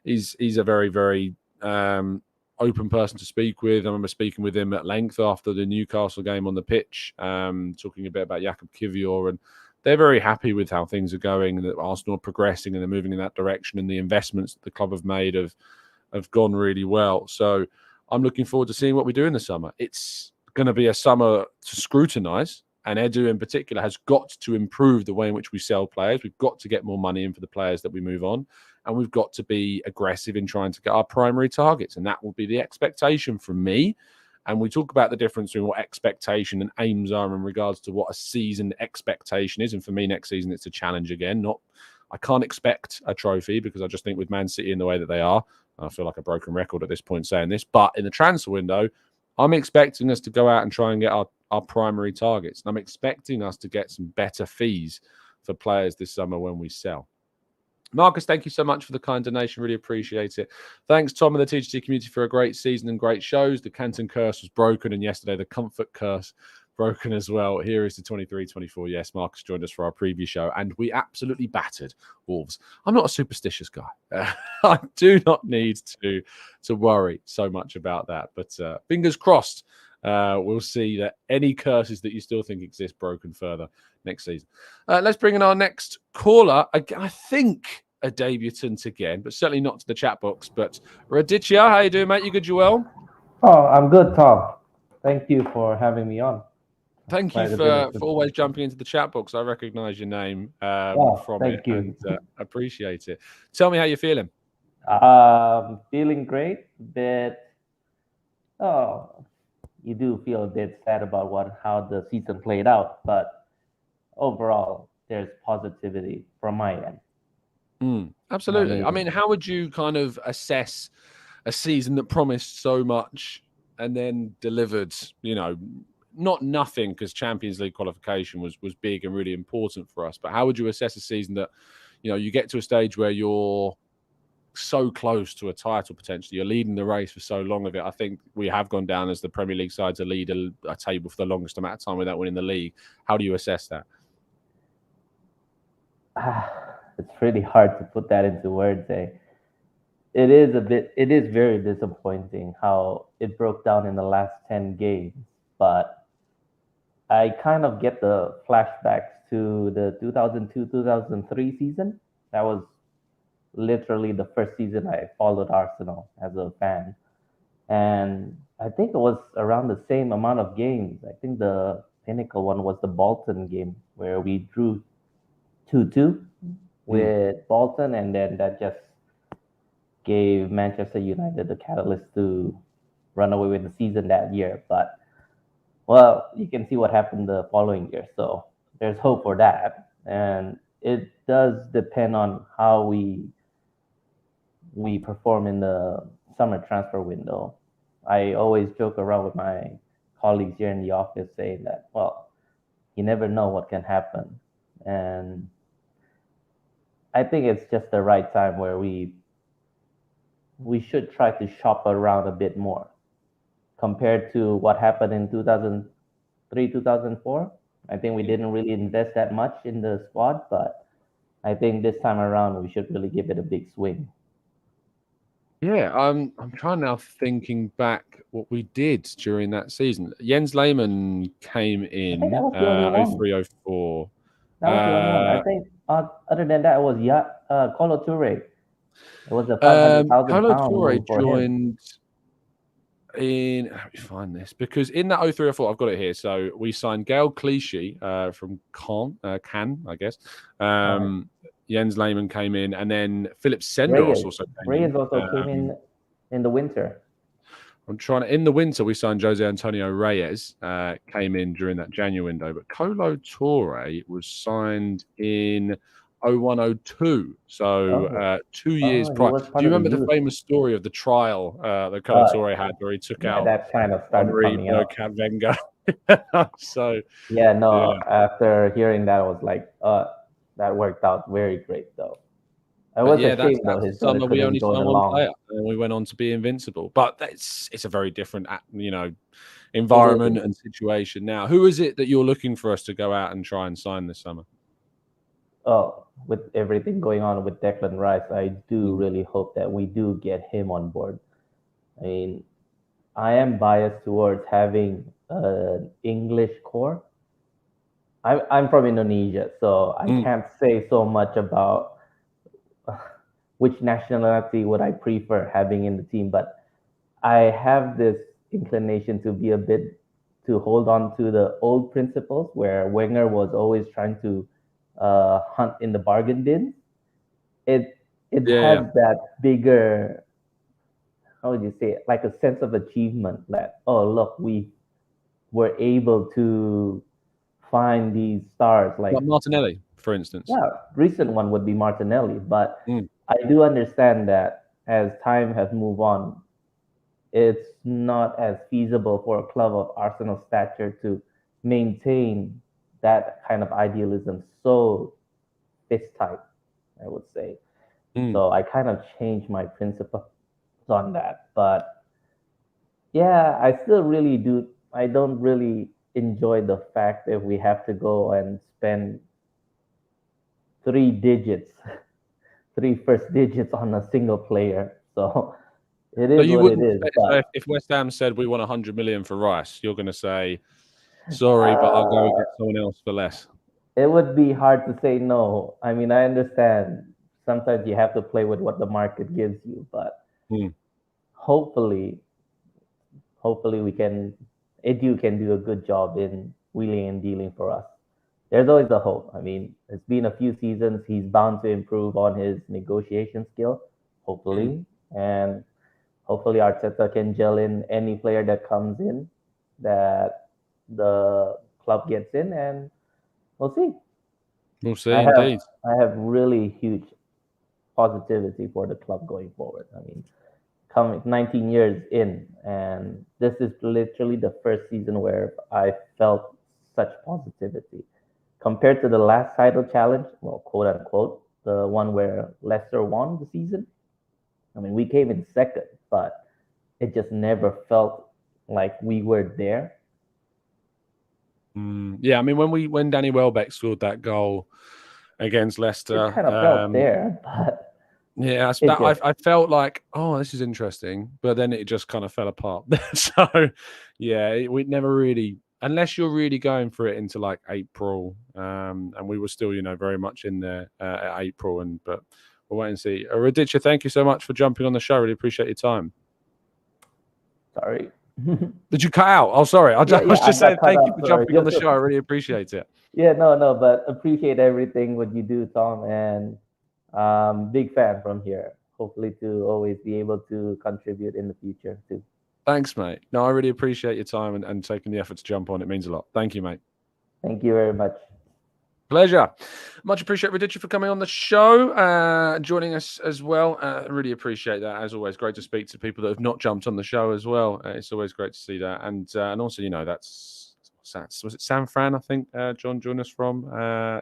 he's a very, very open person to speak with. I remember speaking with him at length after the Newcastle game on the pitch, talking a bit about Jakub Kiwior, and they're very happy with how things are going and that Arsenal are progressing and they're moving in that direction, and the investments that the club have made have gone really well. So I'm looking forward to seeing what we do in the summer. It's going to be a summer to scrutinise. And Edu in particular has got to improve the way in which we sell players. We've got to get more money in for the players that we move on. And we've got to be aggressive in trying to get our primary targets. And that will be the expectation from me. And we talk about the difference between what expectation and aims are in regards to what a season expectation is. And for me, next season, it's a challenge again. I can't expect a trophy because I just think with Man City in the way that they are, I feel like a broken record at this point saying this. But in the transfer window, I'm expecting us to go out and try and get our primary targets. And I'm expecting us to get some better fees for players this summer when we sell. Marcus, thank you so much for the kind donation. Really appreciate it. Thanks, Tom, and the TGT community for a great season and great shows. The Canton curse was broken, and yesterday the comfort curse broken as well. Here is the 23-24. Yes, Marcus joined us for our preview show, and we absolutely battered Wolves. I'm not a superstitious guy. I do not need to worry so much about that. But fingers crossed, we'll see that any curses that you still think exist broken further next season. Let's bring in our next caller. I think a debutant again, but certainly not to the chat box. But Raditya, how you doing, mate? You good? You well? Oh, I'm good, Tom. Thank you for having me on. Thank you for always jumping into the chat box. I recognise your name from thank it you. and appreciate it. Tell me how you're feeling. Feeling great, but you do feel a bit sad about how the season played out, but overall, there's positivity from my end. Absolutely. I mean, how would you kind of assess a season that promised so much and then delivered, not nothing, because Champions League qualification was big and really important for us, but how would you assess a season that, you get to a stage where you're so close to a title potentially, you're leading the race for so long of it? I think we have gone down as the Premier League side to lead a table for the longest amount of time without winning the league. How do you assess that? It's really hard to put that into words. It is very disappointing how it broke down in the last 10 games, but I kind of get the flashbacks to the 2002-2003 season. That was literally the first season I followed Arsenal as a fan. And I think it was around the same amount of games. I think the pinnacle one was the Bolton game where we drew 2-2 with Bolton, and then that just gave Manchester United the catalyst to run away with the season that year. But well, you can see what happened the following year. So there's hope for that. And it does depend on how we perform in the summer transfer window. I always joke around with my colleagues here in the office saying that, well, you never know what can happen. And I think it's just the right time where we should try to shop around a bit more compared to what happened in 2003, 2004. I think we didn't really invest that much in the squad, but I think this time around we should really give it a big swing. Yeah, I'm trying now thinking back what we did during that season. Jens Lehmann came in that was the only one. 0304. That was the only one. I think other than that, it was Kolo Toure. It was a 500,000 Kolo pound Toure move for him. joined in. Let me find this, because in that 0304, I've got it here. So we signed Gael Clichy from Cannes, I guess. Jens Lehmann came in, and then Philip Senderos also came in. Came in the winter. In the winter, we signed Jose Antonio Reyes, came in during that January window, but Kolo Toure was signed in 0102, so 2 years prior. Do you remember the famous story of the trial that Kolo Toure had, where he took out that kind of started Henri coming out. Wenger? So after hearing that, I was like, that worked out very great, though. I was ashamed though. His summer we only signed one player, and we went on to be invincible. But it's a very different, environment and situation now. Who is it that you're looking for us to go out and try and sign this summer? Oh, with everything going on with Declan Rice, I do really hope that we do get him on board. I mean, I am biased towards having an English core. I'm from Indonesia, so I can't say so much about which nationality would I prefer having in the team, but I have this inclination to hold on to the old principles where Wenger was always trying to hunt in the bargain bin. It has that bigger, how would you say it, like a sense of achievement that, oh look, we were able to find these stars like Martinelli, for instance. Yeah, recent one would be Martinelli, but I do understand that as time has moved on, it's not as feasible for a club of Arsenal stature to maintain that kind of idealism so fist tight, I would say. So I kind of changed my principles on that. But yeah, I still really do. I don't really enjoy the fact that we have to go and spend 3 digits, 3 first digits on a single player. So it is what it is. So if West Ham said we want 100 million for Rice, you're going to say, sorry, but I'll go get someone else for less. It would be hard to say no. I mean, I understand sometimes you have to play with what the market gives you, but hopefully Edu can do a good job in wheeling and dealing for us. There's always a hope. I mean, it's been a few seasons. He's bound to improve on his negotiation skill, hopefully. And hopefully Arteta can gel in any player that comes in. that the club gets in, and we'll see. We'll see, I have indeed. I have really huge positivity for the club going forward. I mean, coming 19 years in, and this is literally the first season where I felt such positivity compared to the last title challenge, well, quote unquote, the one where Leicester won the season. I mean, we came in second, but it just never felt like we were there. Yeah, I mean, when Danny Welbeck scored that goal against Leicester, It kind of felt there, but yeah, it just I felt like, oh, this is interesting, but then it just kind of fell apart. So, yeah, we never really, unless you're really going for it into like April, and we were still, very much in there at April, but we'll wait and see. Raditya, thank you so much for jumping on the show. Really appreciate your time. sorry. Did you cut out? Oh, sorry. I Yeah, was I just got saying cut thank you off. for Sorry. jumping on the show. I really appreciate it. Yeah, no, but appreciate everything what you do, Tom, and big fan from here. Hopefully, to always be able to contribute in the future too. Thanks, mate. No, I really appreciate your time and taking the effort to jump on. It means a lot. Thank you, mate. Thank you very much. Pleasure. Much appreciate Raditya for coming on the show, joining us as well. Really appreciate that. As always, great to speak to people that have not jumped on the show as well. It's always great to see that. And also, was it San Fran, I think John joined us from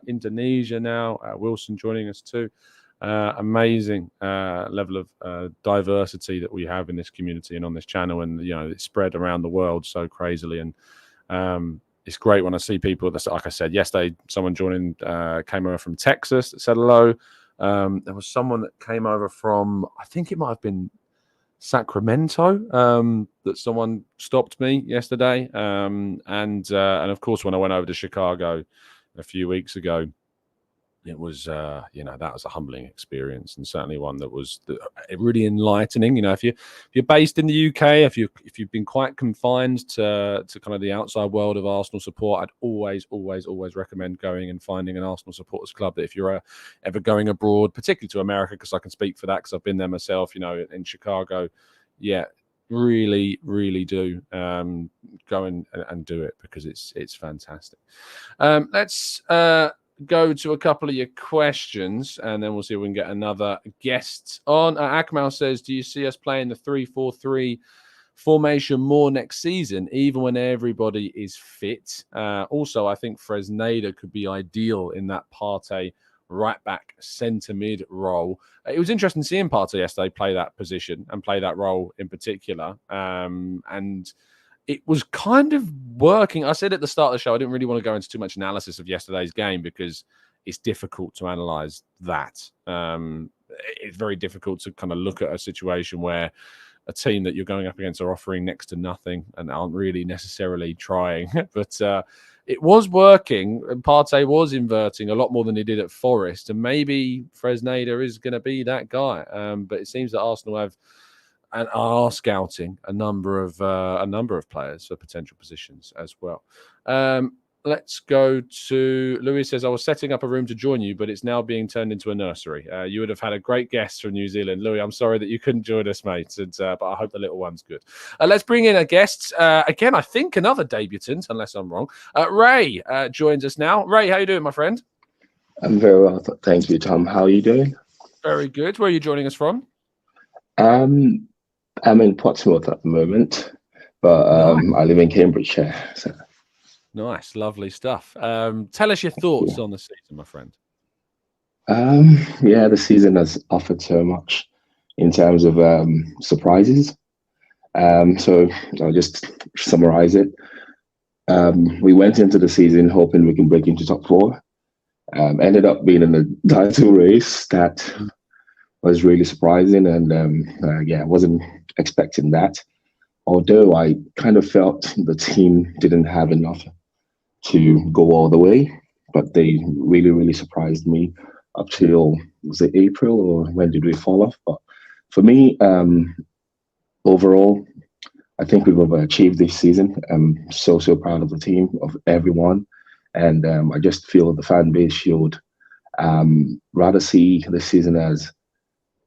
Indonesia now. Wilson joining us too. Amazing level of diversity that we have in this community and on this channel. And, it's spread around the world so crazily. And, it's great when I see people that, like I said yesterday, someone joining came over from Texas that said hello. There was someone that came over from, I think it might have been Sacramento, that someone stopped me yesterday. And of course, when I went over to Chicago a few weeks ago, it was, that was a humbling experience, and certainly one that was really enlightening. If you're based in the UK, if you've been quite confined to kind of the outside world of Arsenal support, I'd always recommend going and finding an Arsenal supporters club. That if you're ever going abroad, particularly to America, because I can speak for that because I've been there myself. In Chicago, yeah. Really do go and do it, because it's fantastic. Let's go to a couple of your questions, and then we'll see if we can get another guest on. Akmal says, do you see us playing the 3-4-3 formation more next season, even when everybody is fit? Also, I think Fresneda could be ideal in that Partey right back centre mid role. It was interesting seeing Partey yesterday play that position and play that role in particular. And it was kind of working. I said at the start of the show, I didn't really want to go into too much analysis of yesterday's game because it's difficult to analyze that. It's very difficult to kind of look at a situation where a team that you're going up against are offering next to nothing and aren't really necessarily trying. But it was working. Partey was inverting a lot more than he did at Forest. And maybe Fresneda is going to be that guy. But it seems that Arsenal have and are scouting a number of players for potential positions as well. Let's go to Louis. Says, I was setting up a room to join you, but it's now being turned into a nursery. You would have had a great guest from New Zealand. Louis, I'm sorry that you couldn't join us, mate, but I hope the little one's good. Let's bring in a guest. Again, I think another debutant, unless I'm wrong. Ray joins us now. Ray, how you doing, my friend? I'm very well, thank you, Tom. How are you doing? Very good. Where are you joining us from? I'm in Portsmouth at the moment, but Nice. I live in Cambridgeshire. So. Nice, lovely stuff. Tell us your thoughts on the season, my friend. Yeah, the season has offered so much in terms of surprises. So I'll just summarize it. We went into the season hoping we can break into top four. Ended up being in the title race. That was really surprising, and I wasn't expecting that. Although I kind of felt the team didn't have enough to go all the way, but they really surprised me up till, was it April, or when did we fall off? But for me, overall, I think we've overachieved this season. I'm so proud of the team, of everyone, and I just feel the fan base should rather see this season as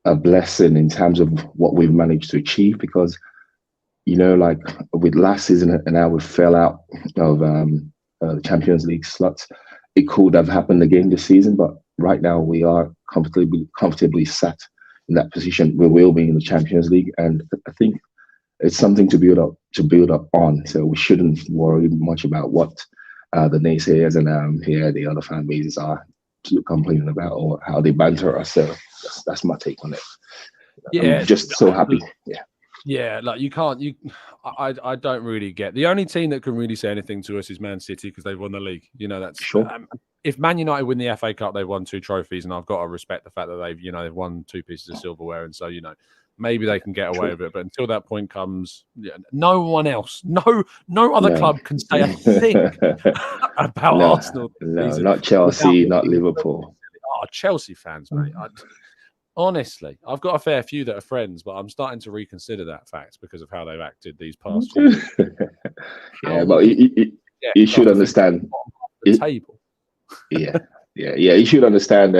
a blessing in terms of what we've managed to achieve, because like with last season and now we fell out of the Champions League slots. It could have happened again this season, but right now we are comfortably sat in that position. We will be in the Champions League, and I think it's something to build up on. So we shouldn't worry much about what the naysayers and the other fan bases are complaining about or how they banter us. So that's my take on it. Yeah, I'm just so happy. Yeah, like I don't really get. The only team that can really say anything to us is Man City because they've won the league. That's sure. If Man United win the FA Cup, they've won 2 trophies, and I've got to respect the fact that they've won 2 pieces of silverware, and so maybe they can get away with it. But until that point comes, no one else, no other club can say a thing about Arsenal. No, not Chelsea, not Liverpool. Chelsea fans, mate. Honestly, I've got a fair few that are friends, but I'm starting to reconsider that fact because of how they've acted these past few years. But you should understand the table. Yeah. You should understand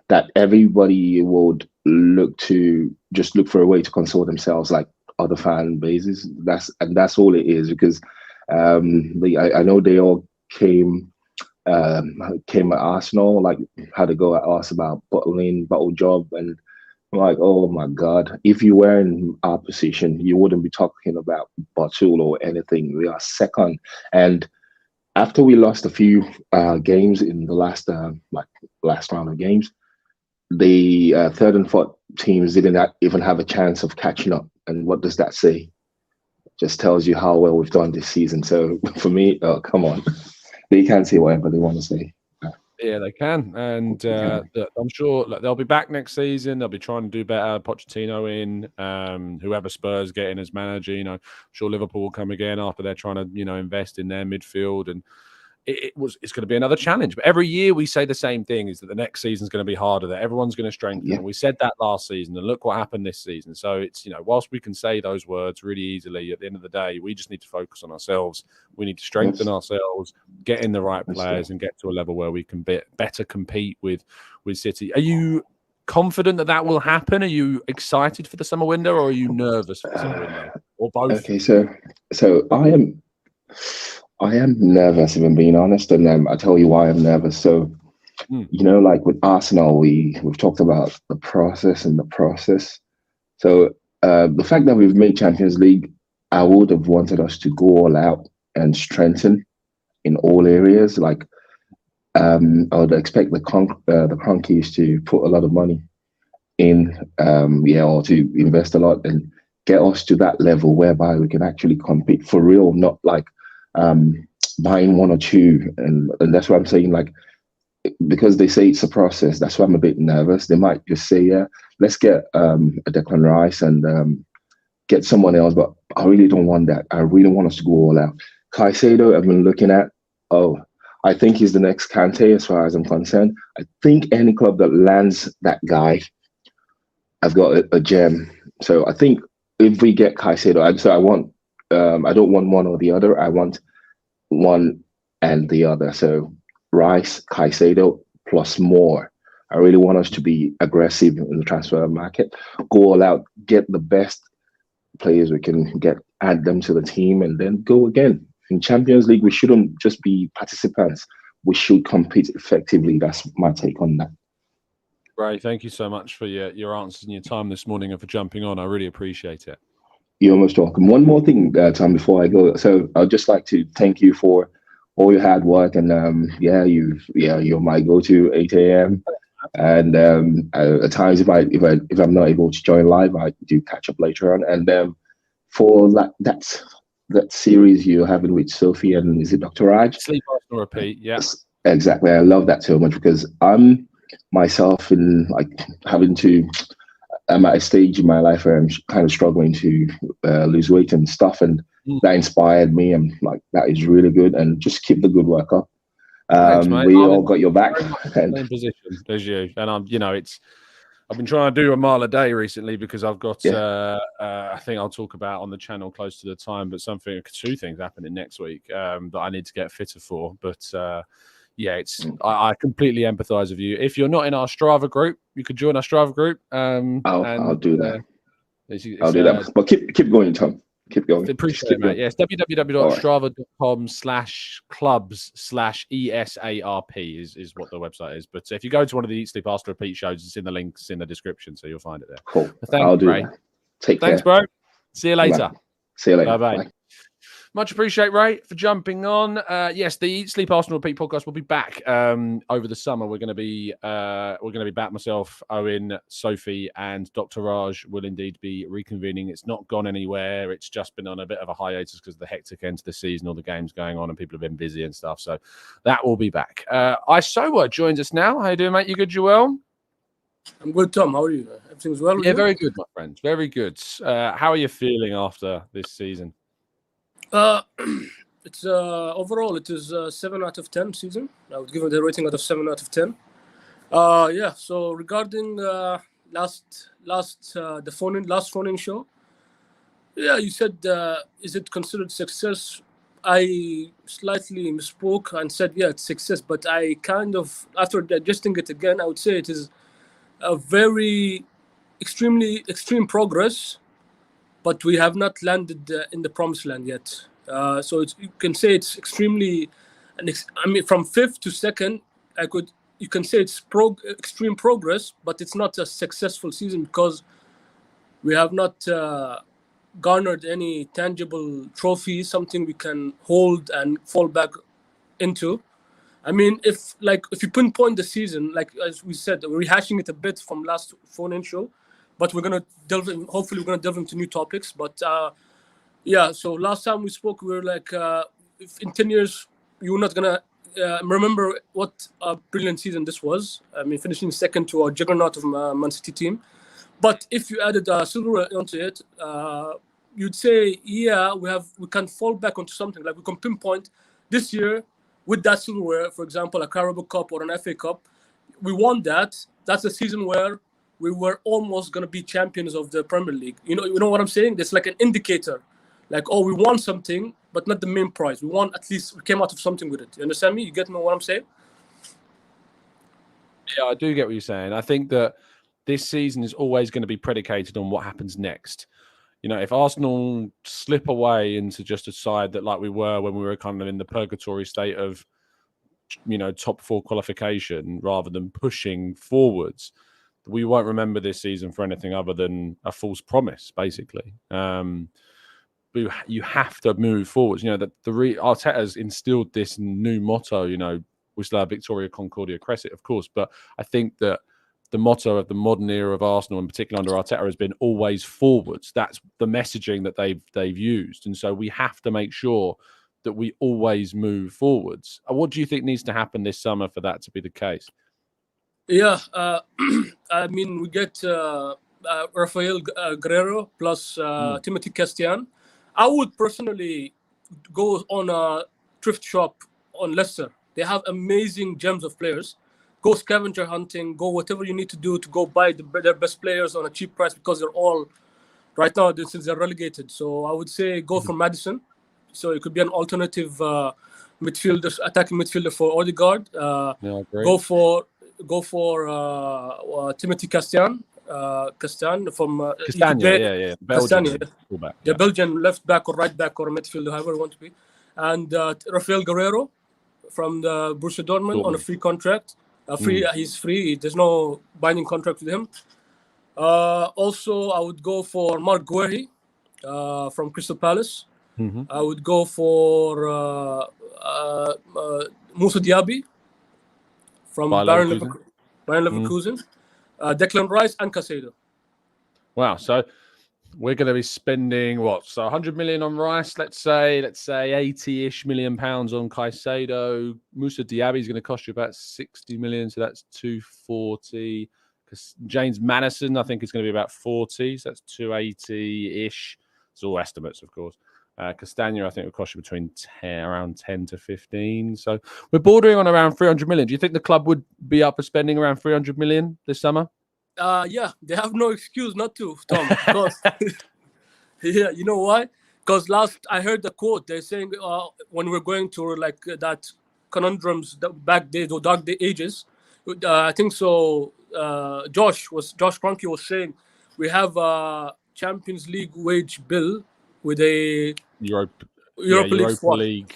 that everybody would look for a way to console themselves, like other fan bases. That's all it is, because I know they all came at Arsenal, like had to go at us about bottle job, and I'm like, oh my God, if you were in our position, you wouldn't be talking about bottle or anything. We are second, and after we lost a few games in the last round of games, the third and fourth teams didn't even have a chance of catching up. And what does that say? Just tells you how well we've done this season. So for me, come on. They can say whatever they want to say. Yeah, they can. And I'm sure they'll be back next season. They'll be trying to do better. Pochettino in, whoever Spurs get in as manager. I'm sure Liverpool will come again after they're trying to, invest in their midfield. And it's going to be another challenge. But every year we say the same thing, is that the next season's going to be harder, that everyone's going to strengthen. Yeah. And we said that last season, and look what happened this season. So it's, whilst we can say those words really easily, at the end of the day, we just need to focus on ourselves. We need to strengthen ourselves, get in the right players, and get to a level where we can better compete with City. Are you confident that will happen? Are you excited for the summer window, or are you nervous for the summer window, or both? Okay, so I am nervous, if I'm being honest, and I'll tell you why I'm nervous. So, like with Arsenal, we've talked about the process. So the fact that we've made Champions League, I would have wanted us to go all out and strengthen in all areas. Like I would expect the Cronkies to put a lot of money in, or to invest a lot and get us to that level whereby we can actually compete for real, not like buying 1 or 2, and that's what I'm saying. Like, because they say it's a process, that's why I'm a bit nervous. They might just say, "Yeah, let's get a Declan Rice and get someone else," but I really don't want that. I really want us to go all out. Caicedo, I've been looking at. I think he's the next Kante as far as I'm concerned. I think any club that lands that guy, I've got a gem. So I think if we get Caicedo, I want. I don't want one or the other. I want one and the other. So Rice, Caicedo, plus more. I really want us to be aggressive in the transfer market, go all out, get the best players we can get, add them to the team, and then go again. In Champions League, we shouldn't just be participants. We should compete effectively. That's my take on that. Ray, thank you so much for your answers and your time this morning, and for jumping on. I really appreciate it. You're most welcome. One more thing, Tom, before I go. So I'd just like to thank you for all your hard work, and you're my go-to 8 a.m. And at times, if I'm not able to join live, I do catch up later on. And for that series you're having with Sophie and is it Dr. Raj? Sleep, Arsenal, Repeat. Yes, exactly. I love that so much because I'm myself in I'm at a stage in my life where I'm kind of struggling to lose weight and stuff, and that inspired me. I'm like, that is really good, and just keep the good work up. Thanks, mate. We all got your back. Same position as you, and I've been trying to do a mile a day recently because I've got. I think I'll talk about on the channel close to the time, but 2 things happening next week that I need to get fitter for. But I completely empathise with you. If you're not in our Strava group, you could join our Strava group. I'll do that. I'll do that. But keep going, Tom. Keep going. Appreciate Keep it, mate. going. Yes, www.strava.com/clubs/ESARP is what the website is. But if you go to one of the Eat Sleep Ask Repeat shows, it's in the links in the description, so you'll find it there. Cool. Thanks, I'll do Ray. that. Take Thanks, care. bro. See you later. See you later. Bye-bye. Bye. Much appreciate, Ray, for jumping on. Yes, the Eat Sleep Arsenal Repeat podcast will be back over the summer. We're going to be back. Myself, Owen, Sophie, and Dr. Raj will indeed be reconvening. It's not gone anywhere. It's just been on a bit of a hiatus because of the hectic end to the season, all the games going on, and people have been busy and stuff. So that will be back. Isoa joins us now. How you doing, mate? You good, Joel? I'm good, Tom. How are you? Everything's well? Yeah, very good, my friend. Very good. How are you feeling after this season? It's overall it is 7 out of 10 season. I would give it a rating out of 7 out of 10. Yeah. So regarding last phone-in show, yeah, you said is it considered success? I slightly misspoke and said yeah, it's success. But I kind of after digesting it again, I would say it is a very extreme progress. But we have not landed in the promised land yet. So you can say it's extremely, from 5th to 2nd, you can say it's extreme progress, but it's not a successful season because we have not garnered any tangible trophies, something we can hold and fall back into. I mean, if you pinpoint the season, like as we said, we're rehashing it a bit from last phone-in show. But we're gonna hopefully we're gonna delve into new topics. But yeah, so last time we spoke, we were like, if in 10 years you're not gonna remember what a brilliant season this was. I mean, finishing second to our juggernaut of Man City team. But if you added silverware onto it, you'd say, yeah, we can fall back onto something. Like we can pinpoint this year with that silverware, for example, a Carabao Cup or an FA Cup. We won that. That's a season where we were almost going to be champions of the Premier League. You know what I'm saying? It's like an indicator. Like, oh, we won something, but not the main prize. We came out of something with it. You understand me? You get what I'm saying? Yeah, I do get what you're saying. I think that this season is always going to be predicated on what happens next. You know, if Arsenal slip away into just a side that like we were when we were kind of in the purgatory state of, top 4 qualification rather than pushing forwards, we won't remember this season for anything other than a false promise, basically. You have to move forwards. Arteta's instilled this new motto, we still have Victoria Concordia Crescit, of course, but I think that the motto of the modern era of Arsenal, in particular under Arteta, has been always forwards. That's the messaging that they've used. And so we have to make sure that we always move forwards. What do you think needs to happen this summer for that to be the case? Yeah, I mean, we get Rafael Guerrero plus Timothy Castellan. I would personally go on a thrift shop on Leicester. They have amazing gems of players. Go scavenger hunting, go whatever you need to do to go buy their best players on a cheap price because they're all, right now, they're relegated. So I would say go for Maddison. So it could be an alternative attacking midfielder for Odegaard. Go for Timothy Castellan from Castagna, Belgian. The Belgian left back or right back or midfielder, however you want to be, and Rafael Guerrero from the Borussia Dortmund on a free contract. He's free. There's no binding contract with him. Also, I would go for Mark Guehi from Crystal Palace. Mm-hmm. I would go for Moussa Diaby from Bayern Leverkusen, Declan Rice and Caicedo. Wow, so we're going to be spending 100 million on Rice, let's say 80-ish million pounds on Caicedo. Moussa Diaby is going to cost you about 60 million, so that's 240. James Maddison, I think, is going to be about 40, so that's 280-ish. It's all estimates, of course. Castagna, I think, will cost you around 10 to 15. So we're bordering on around 300 million. Do you think the club would be up for spending around 300 million this summer? Yeah, they have no excuse not to, Tom. Because yeah, you know why? Because I heard the quote. They're saying when we're going to that conundrums, back days or dark ages. I think so. Josh Kroenke was saying we have a Champions League wage bill with a Europa League squad. League.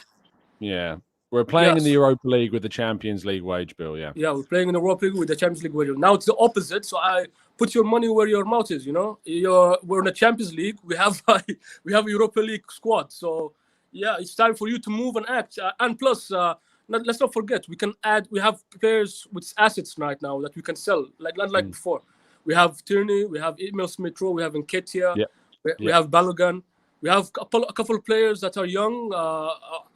Yeah. We're playing in the Yes. Europa League with the Champions League wage bill, yeah. Yeah, we're playing in the Europa League with the Champions League. Now it's the opposite. So I put your money where your mouth is. We're in the Champions League. We have a Europa League squad. So yeah, it's time for you to move and act. And plus, let's not forget, we have players with assets right now that we can sell, like before. We have Tierney, we have Emil Smith-Rowe, we have Nketiah, we have Balogun. We have a couple of players that are young,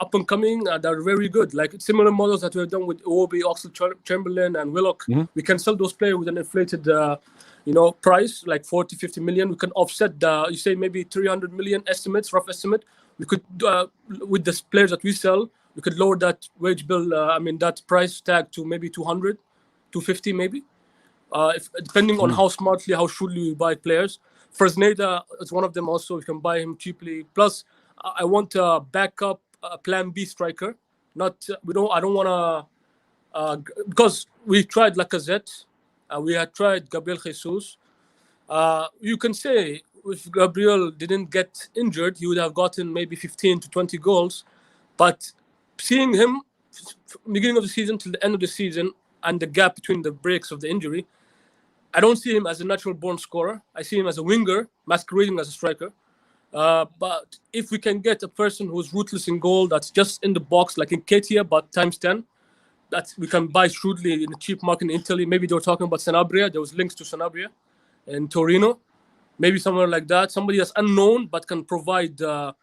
up and coming, that are very good. Like similar models that we've done with Iwobi, Oxlade-Chamberlain, and Willock. We can sell those players with an inflated, price, like 40, 50 million. We can offset you say maybe 300 million estimates, rough estimate. We could, with the players that we sell, we could lower that wage bill, that price tag to maybe 200, 250 maybe. Depending on how shrewdly we buy players. Fresneda is one of them also. We can buy him cheaply. Plus, I want a backup plan B striker. I don't want to because we tried Lacazette. We had tried Gabriel Jesus. You can say if Gabriel didn't get injured, he would have gotten maybe 15 to 20 goals. But seeing him beginning of the season till the end of the season and the gap between the breaks of the injury, I don't see him as a natural born scorer. I see him as a winger, masquerading as a striker. But if we can get a person who's ruthless in goal, that's just in the box, like Nketiah, but times 10, that we can buy shrewdly in a cheap market in Italy. Maybe they were talking about Sanabria. There was links to Sanabria in Torino. Maybe somewhere like that. Somebody that's unknown but can provide a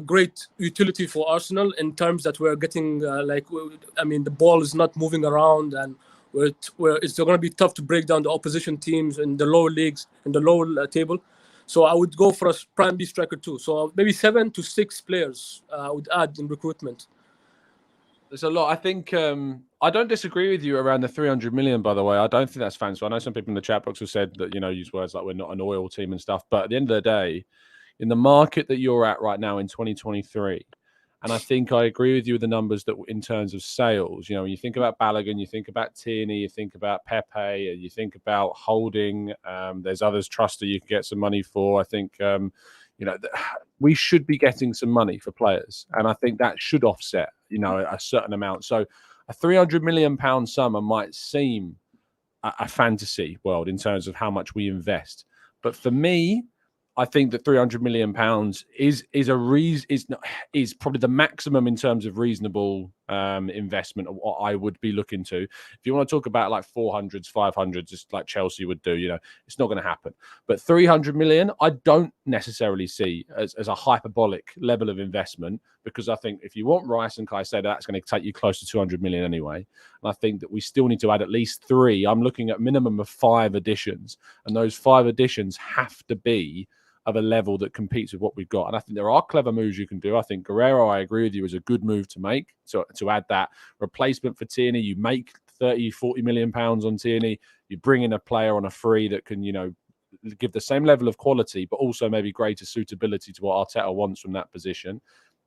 great utility for Arsenal in terms that we're getting, the ball is not moving around and it's going to be tough to break down the opposition teams in the lower leagues, in the lower table. So I would go for a prime B striker too. So maybe 7 to 6 players I would add in recruitment. There's a lot. I think I don't disagree with you around the 300 million, by the way. I don't think that's fancy. I know some people in the chat box have said that, use words like we're not an oil team and stuff. But at the end of the day, in the market that you're at right now in 2023, and I think I agree with you with the numbers that in terms of sales, when you think about Balogun, you think about Tierney, you think about Pepe, you think about Holding. There's others, Truster, you can get some money for. I think, we should be getting some money for players. And I think that should offset, a certain amount. So a £300 million sum might seem a fantasy world in terms of how much we invest. But for me, I think that £300 million is probably the maximum in terms of reasonable investment of what I would be looking to. If you want to talk about like 400s, 500s, just like Chelsea would do, it's not going to happen. But 300 million, I don't necessarily see as a hyperbolic level of investment, because I think if you want Rice and Caicedo, that's going to take you close to 200 million anyway. And I think that we still need to add at least 3. I'm looking at minimum of 5 additions, and those 5 additions have to be of a level that competes with what we've got. And I think there are clever moves you can do. I think Guerrero, I agree with you, is a good move to make. So to add that replacement for Tierney, you make 30, 40 million pounds on Tierney. You bring in a player on a free that can, give the same level of quality, but also maybe greater suitability to what Arteta wants from that position.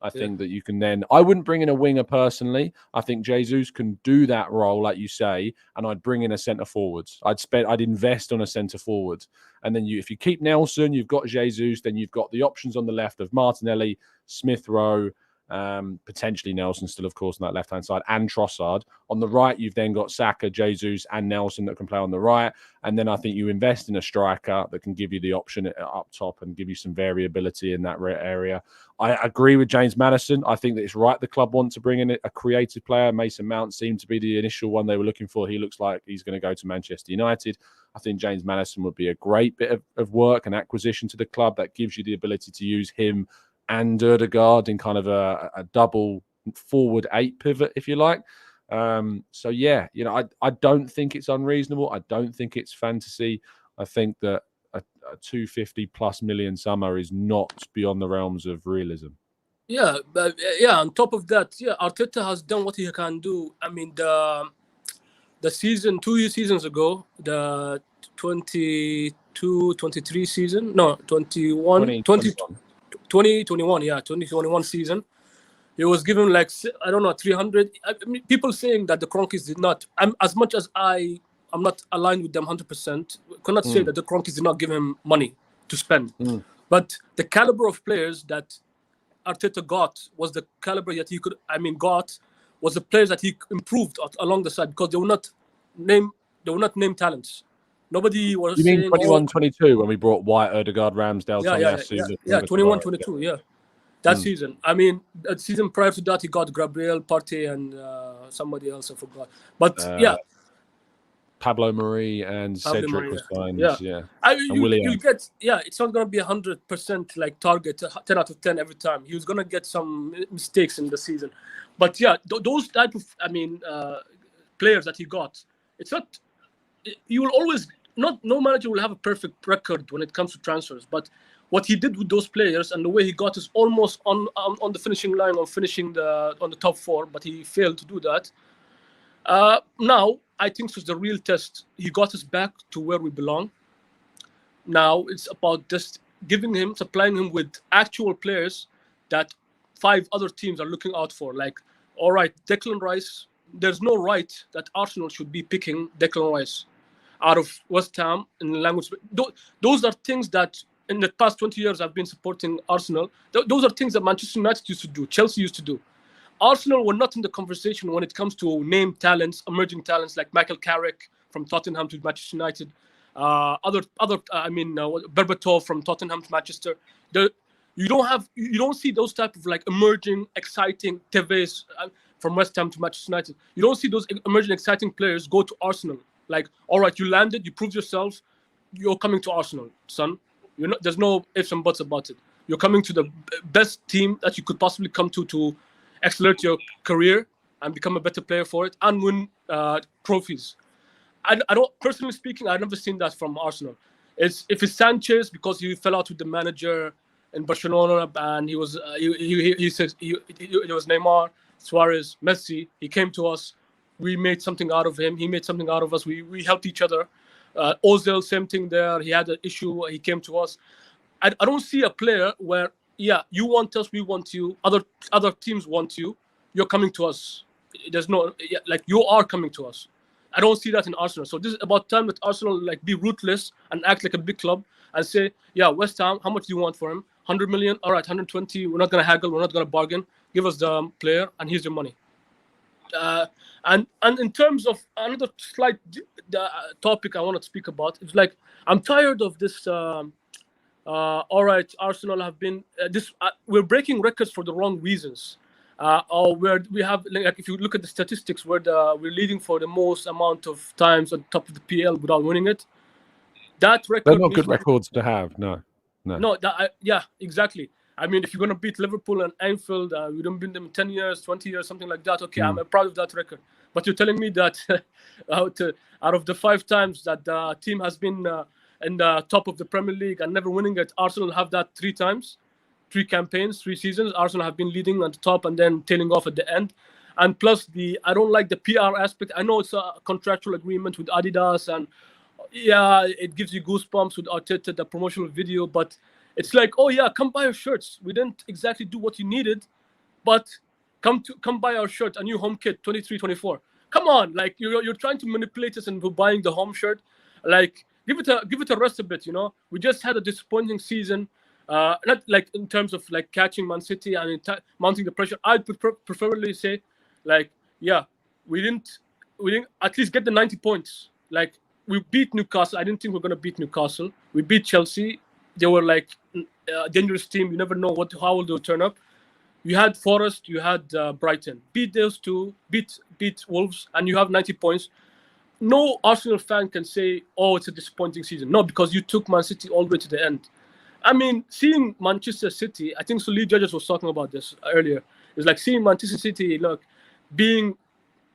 I think that you can then... I wouldn't bring in a winger personally. I think Jesus can do that role, like you say, and I'd bring in a centre forwards. I'd invest on a centre forward. And then if you keep Nelson, you've got Jesus, then you've got the options on the left of Martinelli, Smith-Rowe, potentially Nelson still, of course, on that left-hand side, and Trossard. On the right, you've then got Saka, Jesus, and Nelson that can play on the right. And then I think you invest in a striker that can give you the option up top and give you some variability in that area. I agree with James Maddison. I think that it's right the club want to bring in a creative player. Mason Mount seemed to be the initial one they were looking for. He looks like he's going to go to Manchester United. I think James Maddison would be a great bit of work and acquisition to the club that gives you the ability to use him and Ødegaard in kind of a double forward 8 pivot, if you like. So yeah, I don't think it's unreasonable. I don't think it's fantasy. I think that a 250 plus million summer is not beyond the realms of realism. Yeah, but on top of that, Arteta has done what he can do. I mean, the season 2 seasons ago, the 22-23 season, no, 2021 season, he was given 300. People saying that the Kroenkes did not, as much as I'm not aligned with them 100%, cannot say that the Kroenkes did not give him money to spend. But the caliber of players that Arteta got was the caliber that he was the players that he improved along the side, because they were not name talents. Nobody was You mean saying 21-22 when we brought White, Odegaard, Ramsdale, Tomiyasu? yeah, 21-22, yeah. That season. I mean, that season prior to that, he got Gabriel, Partey, and somebody else, I forgot. But yeah. Pablo Marie and Cedric was signed. Yeah. I mean, you'll get, it's not going to be 100% like target, 10 out of 10 every time. He was going to get some mistakes in the season. But yeah, those type of, players that he got, it's not, you will always, no manager will have a perfect record when it comes to transfers. But what he did with those players and the way he got us almost on the finishing line of finishing on the top 4, but he failed to do that. Now, I think this was the real test. He got us back to where we belong. Now it's about just supplying him with actual players that 5 other teams are looking out for. Like, all right, Declan Rice, there's no right that Arsenal should be picking Declan Rice out of West Ham in the language. Those are things that in the past 20 years I've been supporting Arsenal. Those are things that Manchester United used to do, Chelsea used to do. Arsenal were not in the conversation when it comes to name talents, emerging talents like Michael Carrick from Tottenham to Manchester United, Berbatov from Tottenham to Manchester. You don't see those type of like emerging, exciting Tevez from West Ham to Manchester United. You don't see those emerging, exciting players go to Arsenal. Like, all right, you landed, you proved yourself, you're coming to Arsenal, son. There's no ifs and buts about it. You're coming to the best team that you could possibly come to accelerate your career and become a better player for it and win trophies. I don't, personally speaking, I've never seen that from Arsenal. If it's Sanchez because he fell out with the manager in Barcelona and he was it was Neymar, Suarez, Messi. He came to us. We made something out of him. He made something out of us. We helped each other. Ozil, same thing there. He had an issue. He came to us. I don't see a player where, you want us, we want you. Other teams want you. You're coming to us. There's no, you are coming to us. I don't see that in Arsenal. So this is about time that Arsenal be ruthless and act like a big club and say, West Ham, how much do you want for him? 100 million? All right, 120. We're not going to haggle. We're not going to bargain. Give us the player and here's your money. And in terms of another slight topic I want to speak about, it's like I'm tired of this. All right, Arsenal have been we're breaking records for the wrong reasons. Or where we have, if you look at the statistics, we're leading for the most amount of times on top of the PL without winning it. That record. They're not good records to have. No. Exactly. I mean, if you're gonna beat Liverpool and Anfield, we don't beat them in 10 years, 20 years, something like that. Okay, I'm proud of that record. But you're telling me that out of the 5 times that the team has been in the top of the Premier League and never winning it, Arsenal have that 3 times, 3 campaigns, 3 seasons. Arsenal have been leading at the top and then tailing off at the end. And plus, I don't like the PR aspect. I know it's a contractual agreement with Adidas, and it gives you goosebumps with Arteta, the promotional video, but it's like, come buy our shirts. We didn't exactly do what you needed, but come buy our shirt, a new home kit, 23-24. Come on, you're trying to manipulate us into buying the home shirt. Give it a rest a bit, We just had a disappointing season, not in terms of catching Man City and mounting the pressure. I'd preferably say, we didn't at least get the 90 points. We beat Newcastle. I didn't think we were gonna beat Newcastle. We beat Chelsea. They were a dangerous team. You never know how they'll turn up. You had Forest, you had Brighton. Beat those 2, beat Wolves, and you have 90 points. No Arsenal fan can say, it's a disappointing season. No, because you took Man City all the way to the end. I mean, seeing Manchester City, I think Lee Judges was talking about this earlier. It's like seeing Manchester City,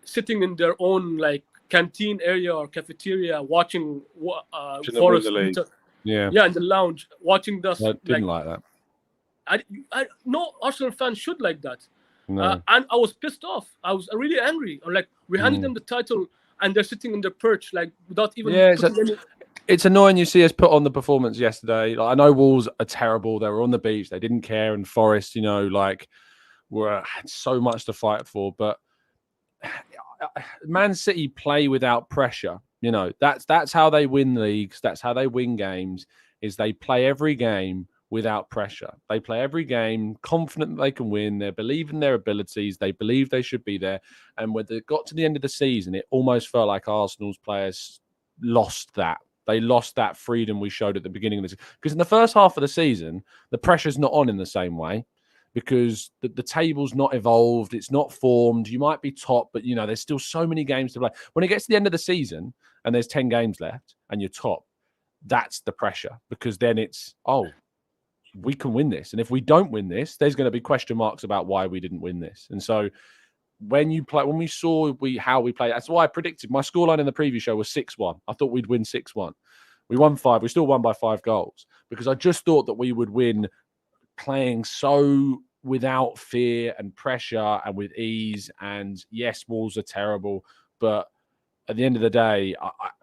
sitting in their own canteen area or cafeteria, watching Forest. Yeah, in the lounge, watching this. I didn't like that. I no Arsenal fans should like that. No. And I was pissed off. I was really angry. We handed them the title, and they're sitting in their perch, without even. Yeah, it's annoying. You see us put on the performance yesterday. I know Wolves are terrible. They were on the beach. They didn't care. And Forest, had so much to fight for. But Man City play without pressure. That's how they win leagues. That's how they win games. Is they play every game without pressure. They play every game confident that they can win. They believe in their abilities. They believe they should be there. And when they got to the end of the season, it almost felt like Arsenal's players lost that. They lost that freedom we showed at the beginning of the season. Because in the first half of the season, the pressure's not on in the same way because the table's not evolved. It's not formed. You might be top, but, there's still so many games to play. When it gets to the end of the season and there's 10 games left and you're top, that's the pressure because then it's, we can win this. And if we don't win this, there's going to be question marks about why we didn't win this. And so when we saw how we played, that's why I predicted my scoreline in the preview show was 6-1. I thought we'd win 6-1. We won 5. We still won by 5 goals because I just thought that we would win playing so without fear and pressure and with ease. And yes, Wolves are terrible, but at the end of the day,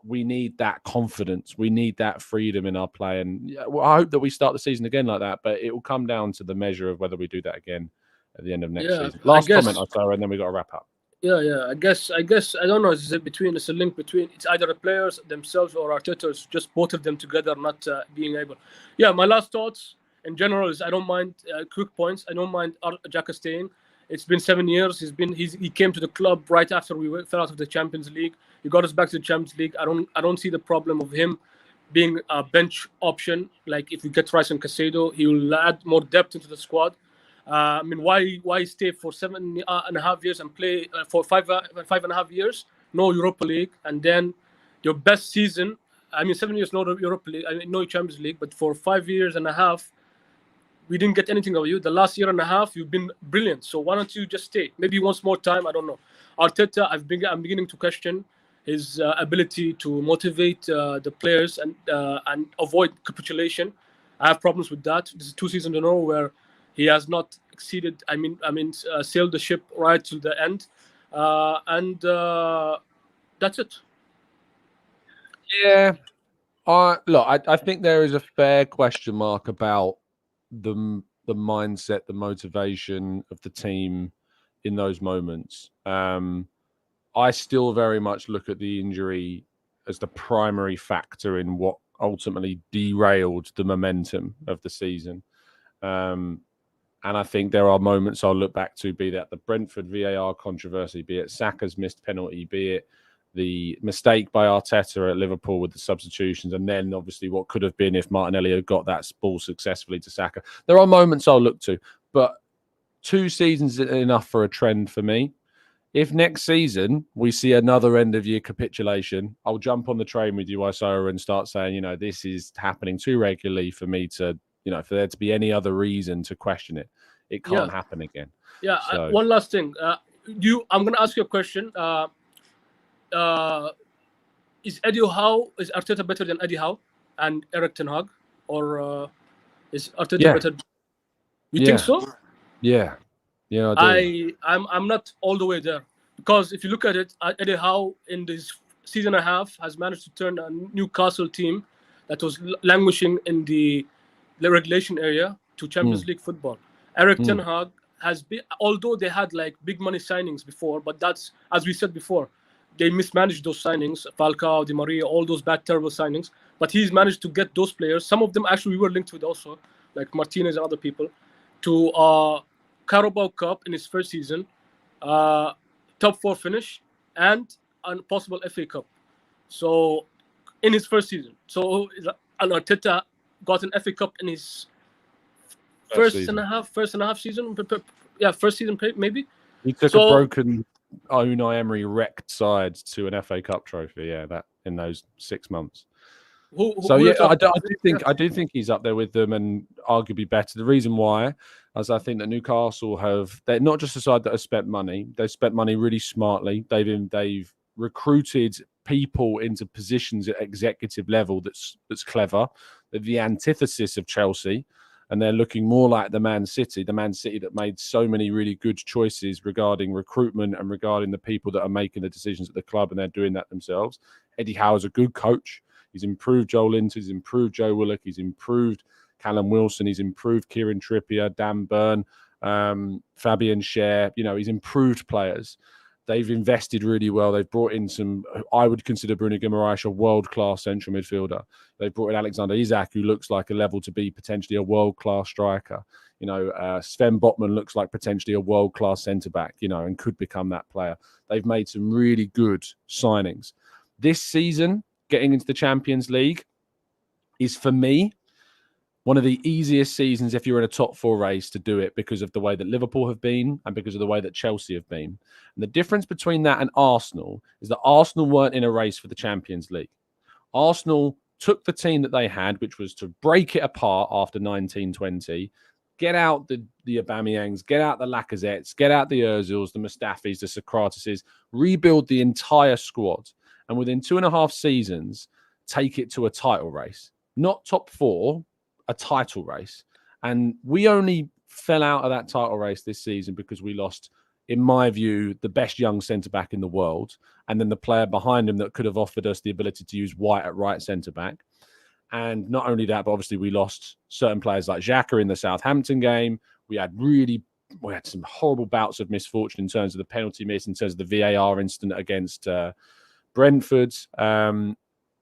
we need that confidence. We need that freedom in our play. And I hope that we start the season again like that, but it will come down to the measure of whether we do that again at the end of next season. Last comment, and then we got to wrap up. Yeah. I guess I don't know. It's a link between it's either the players themselves or Arteta, just both of them together, not being able. Yeah, my last thoughts in general is I don't mind quick points. I don't mind Xhaka staying. It's been 7 years. He came to the club right after we fell out of the Champions League. He got us back to the Champions League. I don't see the problem of him being a bench option. Like if we get Rice and Caicedo, he will add more depth into the squad. Why stay for 7.5 years and play for 5.5 years? No Europa League, and then your best season. 7 years no Europa League, no Champions League, but for 5 years and a half, we didn't get anything of you. The last year and a half, you've been brilliant. So why don't you just stay? Maybe once more time. I don't know. Arteta, I'm beginning to question his ability to motivate the players and avoid capitulation. I have problems with that. This is 2 seasons in a row where he has not exceeded. Sailed the ship right to the end, and that's it. Yeah. I think there is a fair question mark about the mindset, the motivation of the team in those moments. I still very much look at the injury as the primary factor in what ultimately derailed the momentum of the season. And I think there are moments I'll look back to, be that the Brentford VAR controversy, be it Saka's missed penalty, be it the mistake by Arteta at Liverpool with the substitutions, and then obviously what could have been if Martinelli had got that ball successfully to Saka. There are moments I'll look to, but 2 seasons is enough for a trend for me. If next season we see another end-of-year capitulation, I'll jump on the train with you, Isaiah, and start saying, this is happening too regularly for me to, for there to be any other reason to question it. It can't happen again. Yeah. So, one last thing. I'm going to ask you a question. Is Arteta better than Eddie Howe and Eric Ten Hag, or is Arteta better? You think so? Yeah, I do. I'm not all the way there, because if you look at it, Eddie Howe in this season and a half has managed to turn a Newcastle team that was languishing in the relegation area to Champions League football. Eric Ten Hag has been, although they had like big money signings before, but that's, as we said before, they mismanaged those signings, Falcao, Di Maria, all those bad, terrible signings. But he's managed to get those players. Some of them actually we were linked with also, like Martinez and other people, to Carabao Cup in his first season, top 4 finish, and a possible FA Cup. So in his first season. So Arteta got an FA Cup in his first and a half season. Yeah, first season maybe. He took a broken Unai Emery wrecked side to an FA Cup trophy. Yeah, that in those 6 months. I do think he's up there with them and arguably better. The reason why, as I think that Newcastle they're not just a side that has spent money. They've spent money really smartly. They've recruited people into positions at executive level that's clever. They're the antithesis of Chelsea. And they're looking more like the Man City that made so many really good choices regarding recruitment and regarding the people that are making the decisions at the club, and they're doing that themselves. Eddie Howe is a good coach. He's improved Joel Linton, he's improved Joe Willock, he's improved Callum Wilson, he's improved Kieran Trippier, Dan Burn, Fabian Schär. He's improved players. They've invested really well. They've brought in some, I would consider Bruno Guimaraes a world-class central midfielder. They've brought in Alexander Isak, who looks like a level to be potentially a world-class striker. You know, Sven Botman looks like potentially a world-class centre-back, you know, and could become that player. They've made some really good signings. This season, getting into the Champions League is, for me, one of the easiest seasons if you're in a top four race to do it, because of the way that Liverpool have been and because of the way that Chelsea have been. And the difference between that and Arsenal is that Arsenal weren't in a race for the Champions League. Arsenal took the team that they had, which was to break it apart after 1920, get out the Aubameyangs, get out the Lacazettes, get out the Ozils, the Mustafis, the Socrateses, rebuild the entire squad, and within 2.5 seasons, take it to a title race. Not top four, a title race. And we only fell out of that title race this season because we lost, in my view, the best young centre-back in the world, and then the player behind him that could have offered us the ability to use White at right centre-back. And not only that, but obviously we lost certain players like Xhaka in the Southampton game. We had some horrible bouts of misfortune in terms of the penalty miss, in terms of the VAR incident against Brentford.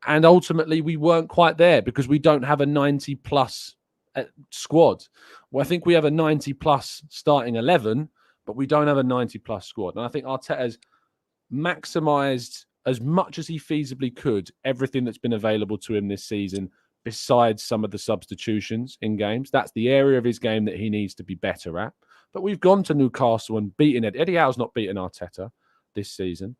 And ultimately, we weren't quite there because we don't have a 90-plus squad. Well, I think we have a 90-plus starting 11, but we don't have a 90-plus squad. And I think Arteta's maximised as much as he feasibly could everything that's been available to him this season, besides some of the substitutions in games. That's the area of his game that he needs to be better at. But we've gone to Newcastle and beaten Eddie Howe's not beaten Arteta this season.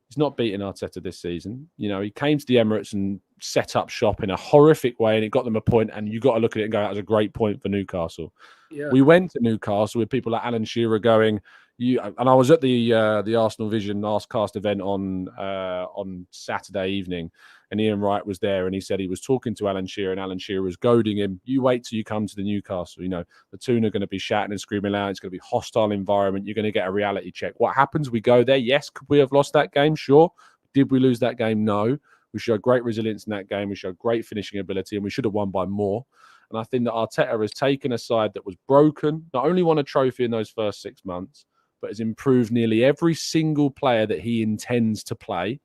He's not beaten Arteta this season. You know, he came to the Emirates and set up shop in a horrific way, and it got them a point. And you got to look at it and go, that was a great point for Newcastle. Yeah. We went to Newcastle with people like Alan Shearer going, and I was at the Arsenal Vision Askcast event on Saturday evening, and Ian Wright was there, and he said he was talking to Alan Shearer, and Alan Shearer was goading him. You wait till you come to the Newcastle. You know, the Toon are going to be shouting and screaming loud. It's going to be a hostile environment. You're going to get a reality check. What happens? We go there. Yes, could we have lost that game? Sure. Did we lose that game? No. We showed great resilience in that game. We showed great finishing ability, and we should have won by more. And I think that Arteta has taken a side that was broken, not only won a trophy in those first 6 months, but has improved nearly every single player that he intends to play.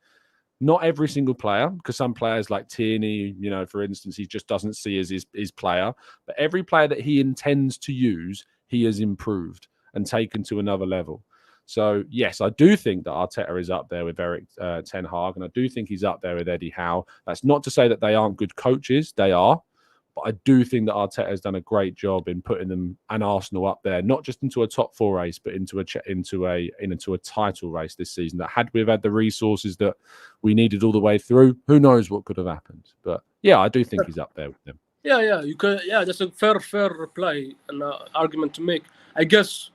Not every single player, because some players like Tierney, you know, for instance, he just doesn't see as his player. But every player that he intends to use, he has improved and taken to another level. So, yes, I do think that Arteta is up there with Eric Ten Hag, and I do think he's up there with Eddie Howe. That's not to say that they aren't good coaches. They are. But I do think that Arteta has done a great job in putting them and Arsenal up there, not just into a top four race, but into a title race this season. That had we have had the resources that we needed all the way through, who knows what could have happened. But yeah, I do think he's up there with them. Yeah, you could. Yeah, that's a fair reply and argument to make. I guess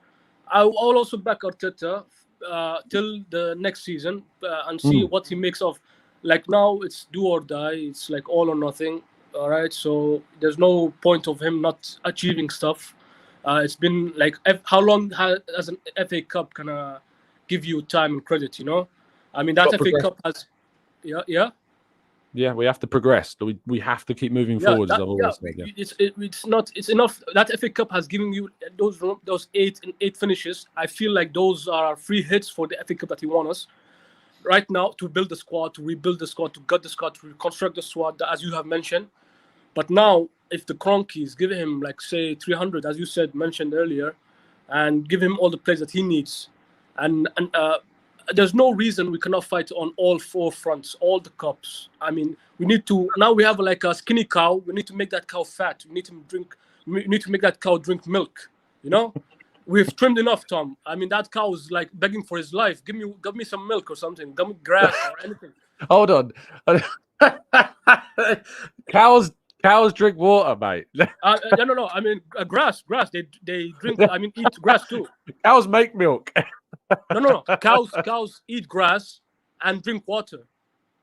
I'll also back Arteta till the next season and see what he makes of. Like now, it's do or die. It's like all or nothing. All right, so there's no point of him not achieving stuff. It's been like, how long has an FA Cup kind give you time and credit? You know, I mean that FA Cup has, yeah. We have to progress. We have to keep moving forward. As I've always said. It's enough. That FA Cup has given you those eight finishes. I feel like those are free hits for the FA Cup that he won us. Right now, to build the squad, to rebuild the squad, to gut the squad, to reconstruct the squad, as you have mentioned. But now, if the Cronkies give him, like, say, 300, as you mentioned earlier, and give him all the players that he needs, and there's no reason we cannot fight on all four fronts, all the cups. I mean, we need to, now we have like a skinny cow, we need to make that cow fat. We need to make that cow drink milk, you know? We've trimmed enough, Tom. I mean, that cow is like begging for his life. Give me some milk or something. Give me grass or anything. Hold on. Cows drink water, mate. No. I mean, grass. They drink. I mean, eat grass too. Cows make milk. No. Cows eat grass and drink water.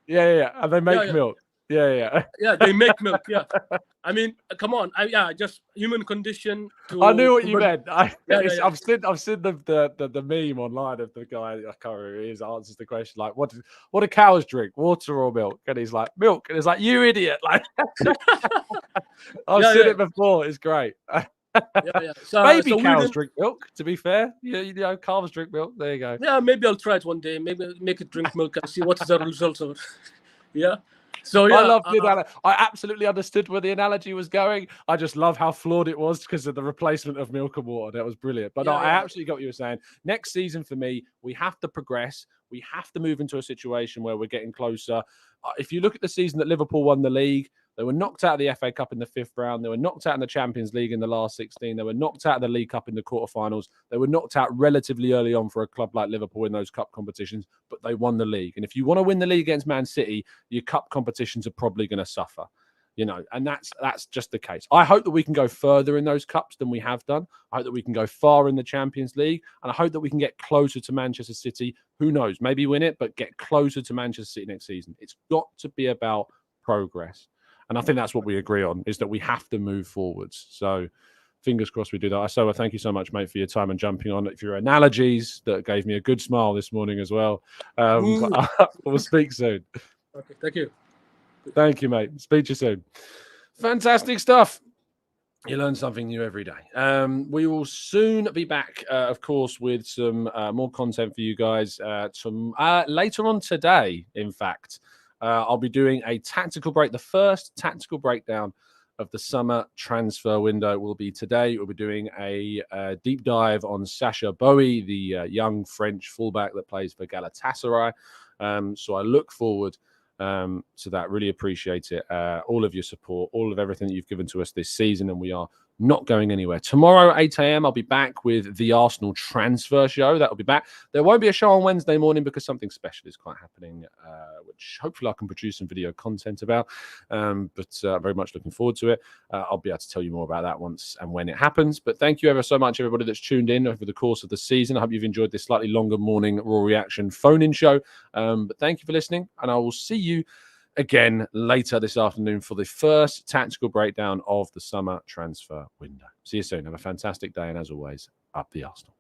Yeah. And they make milk. Yeah. Yeah, they make milk. Yeah. I mean, come on. Just human condition. I knew what you meant. I've seen the meme online of the guy. I can't remember. He answers the question like, "What do cows drink? Water or milk?" And he's like, "Milk." And it's like, "You idiot!" Like, I've seen it before. It's great. Yeah. So, Baby so we cows didn't. drink milk, to be fair. You know, calves drink milk. There you go. Yeah, maybe I'll try it one day. Maybe make it drink milk and see what's the result of it. Yeah. So I yeah, loved the analogy. I absolutely understood where the analogy was going. I just love how flawed it was because of the replacement of milk and water. That was brilliant. But no, I absolutely got what you were saying. Next season for me, we have to progress. We have to move into a situation where we're getting closer. If you look at the season that Liverpool won the league, they were knocked out of the FA Cup in the 5th round. They were knocked out in the Champions League in the last 16. They were knocked out of the League Cup in the quarterfinals. They were knocked out relatively early on for a club like Liverpool in those cup competitions, but they won the league. And if you want to win the league against Man City, your cup competitions are probably going to suffer, you know, and that's just the case. I hope that we can go further in those cups than we have done. I hope that we can go far in the Champions League, and I hope that we can get closer to Manchester City. Who knows? Maybe win it, but get closer to Manchester City next season. It's got to be about progress. And I think that's what we agree on, is that we have to move forwards. So fingers crossed we do that. So thank you so much, mate, for your time and jumping on, for your analogies that gave me a good smile this morning as well. We'll speak soon. Okay, thank you. Thank you, mate. Speak to you soon. Fantastic stuff. You learn something new every day. We will soon be back, of course, with some more content for you guys. Later on today, in fact, I'll be doing a tactical break. The first tactical breakdown of the summer transfer window will be today. We'll be doing a deep dive on Sacha Boey, the young French fullback that plays for Galatasaray. So I look forward to that. Really appreciate it. All of your support, all of everything that you've given to us this season, and we are not going anywhere. Tomorrow, 8 a.m., I'll be back with the Arsenal transfer show. That'll be back. There won't be a show on Wednesday morning because something special is quite happening, which hopefully I can produce some video content about. But very much looking forward to it. I'll be able to tell you more about that once and when it happens. But thank you ever so much, everybody that's tuned in over the course of the season. I hope you've enjoyed this slightly longer morning Raw Reaction phone-in show. But thank you for listening, and I will see you again later this afternoon for the first tactical breakdown of the summer transfer window. See you soon. Have a fantastic day, and as always, up the Arsenal.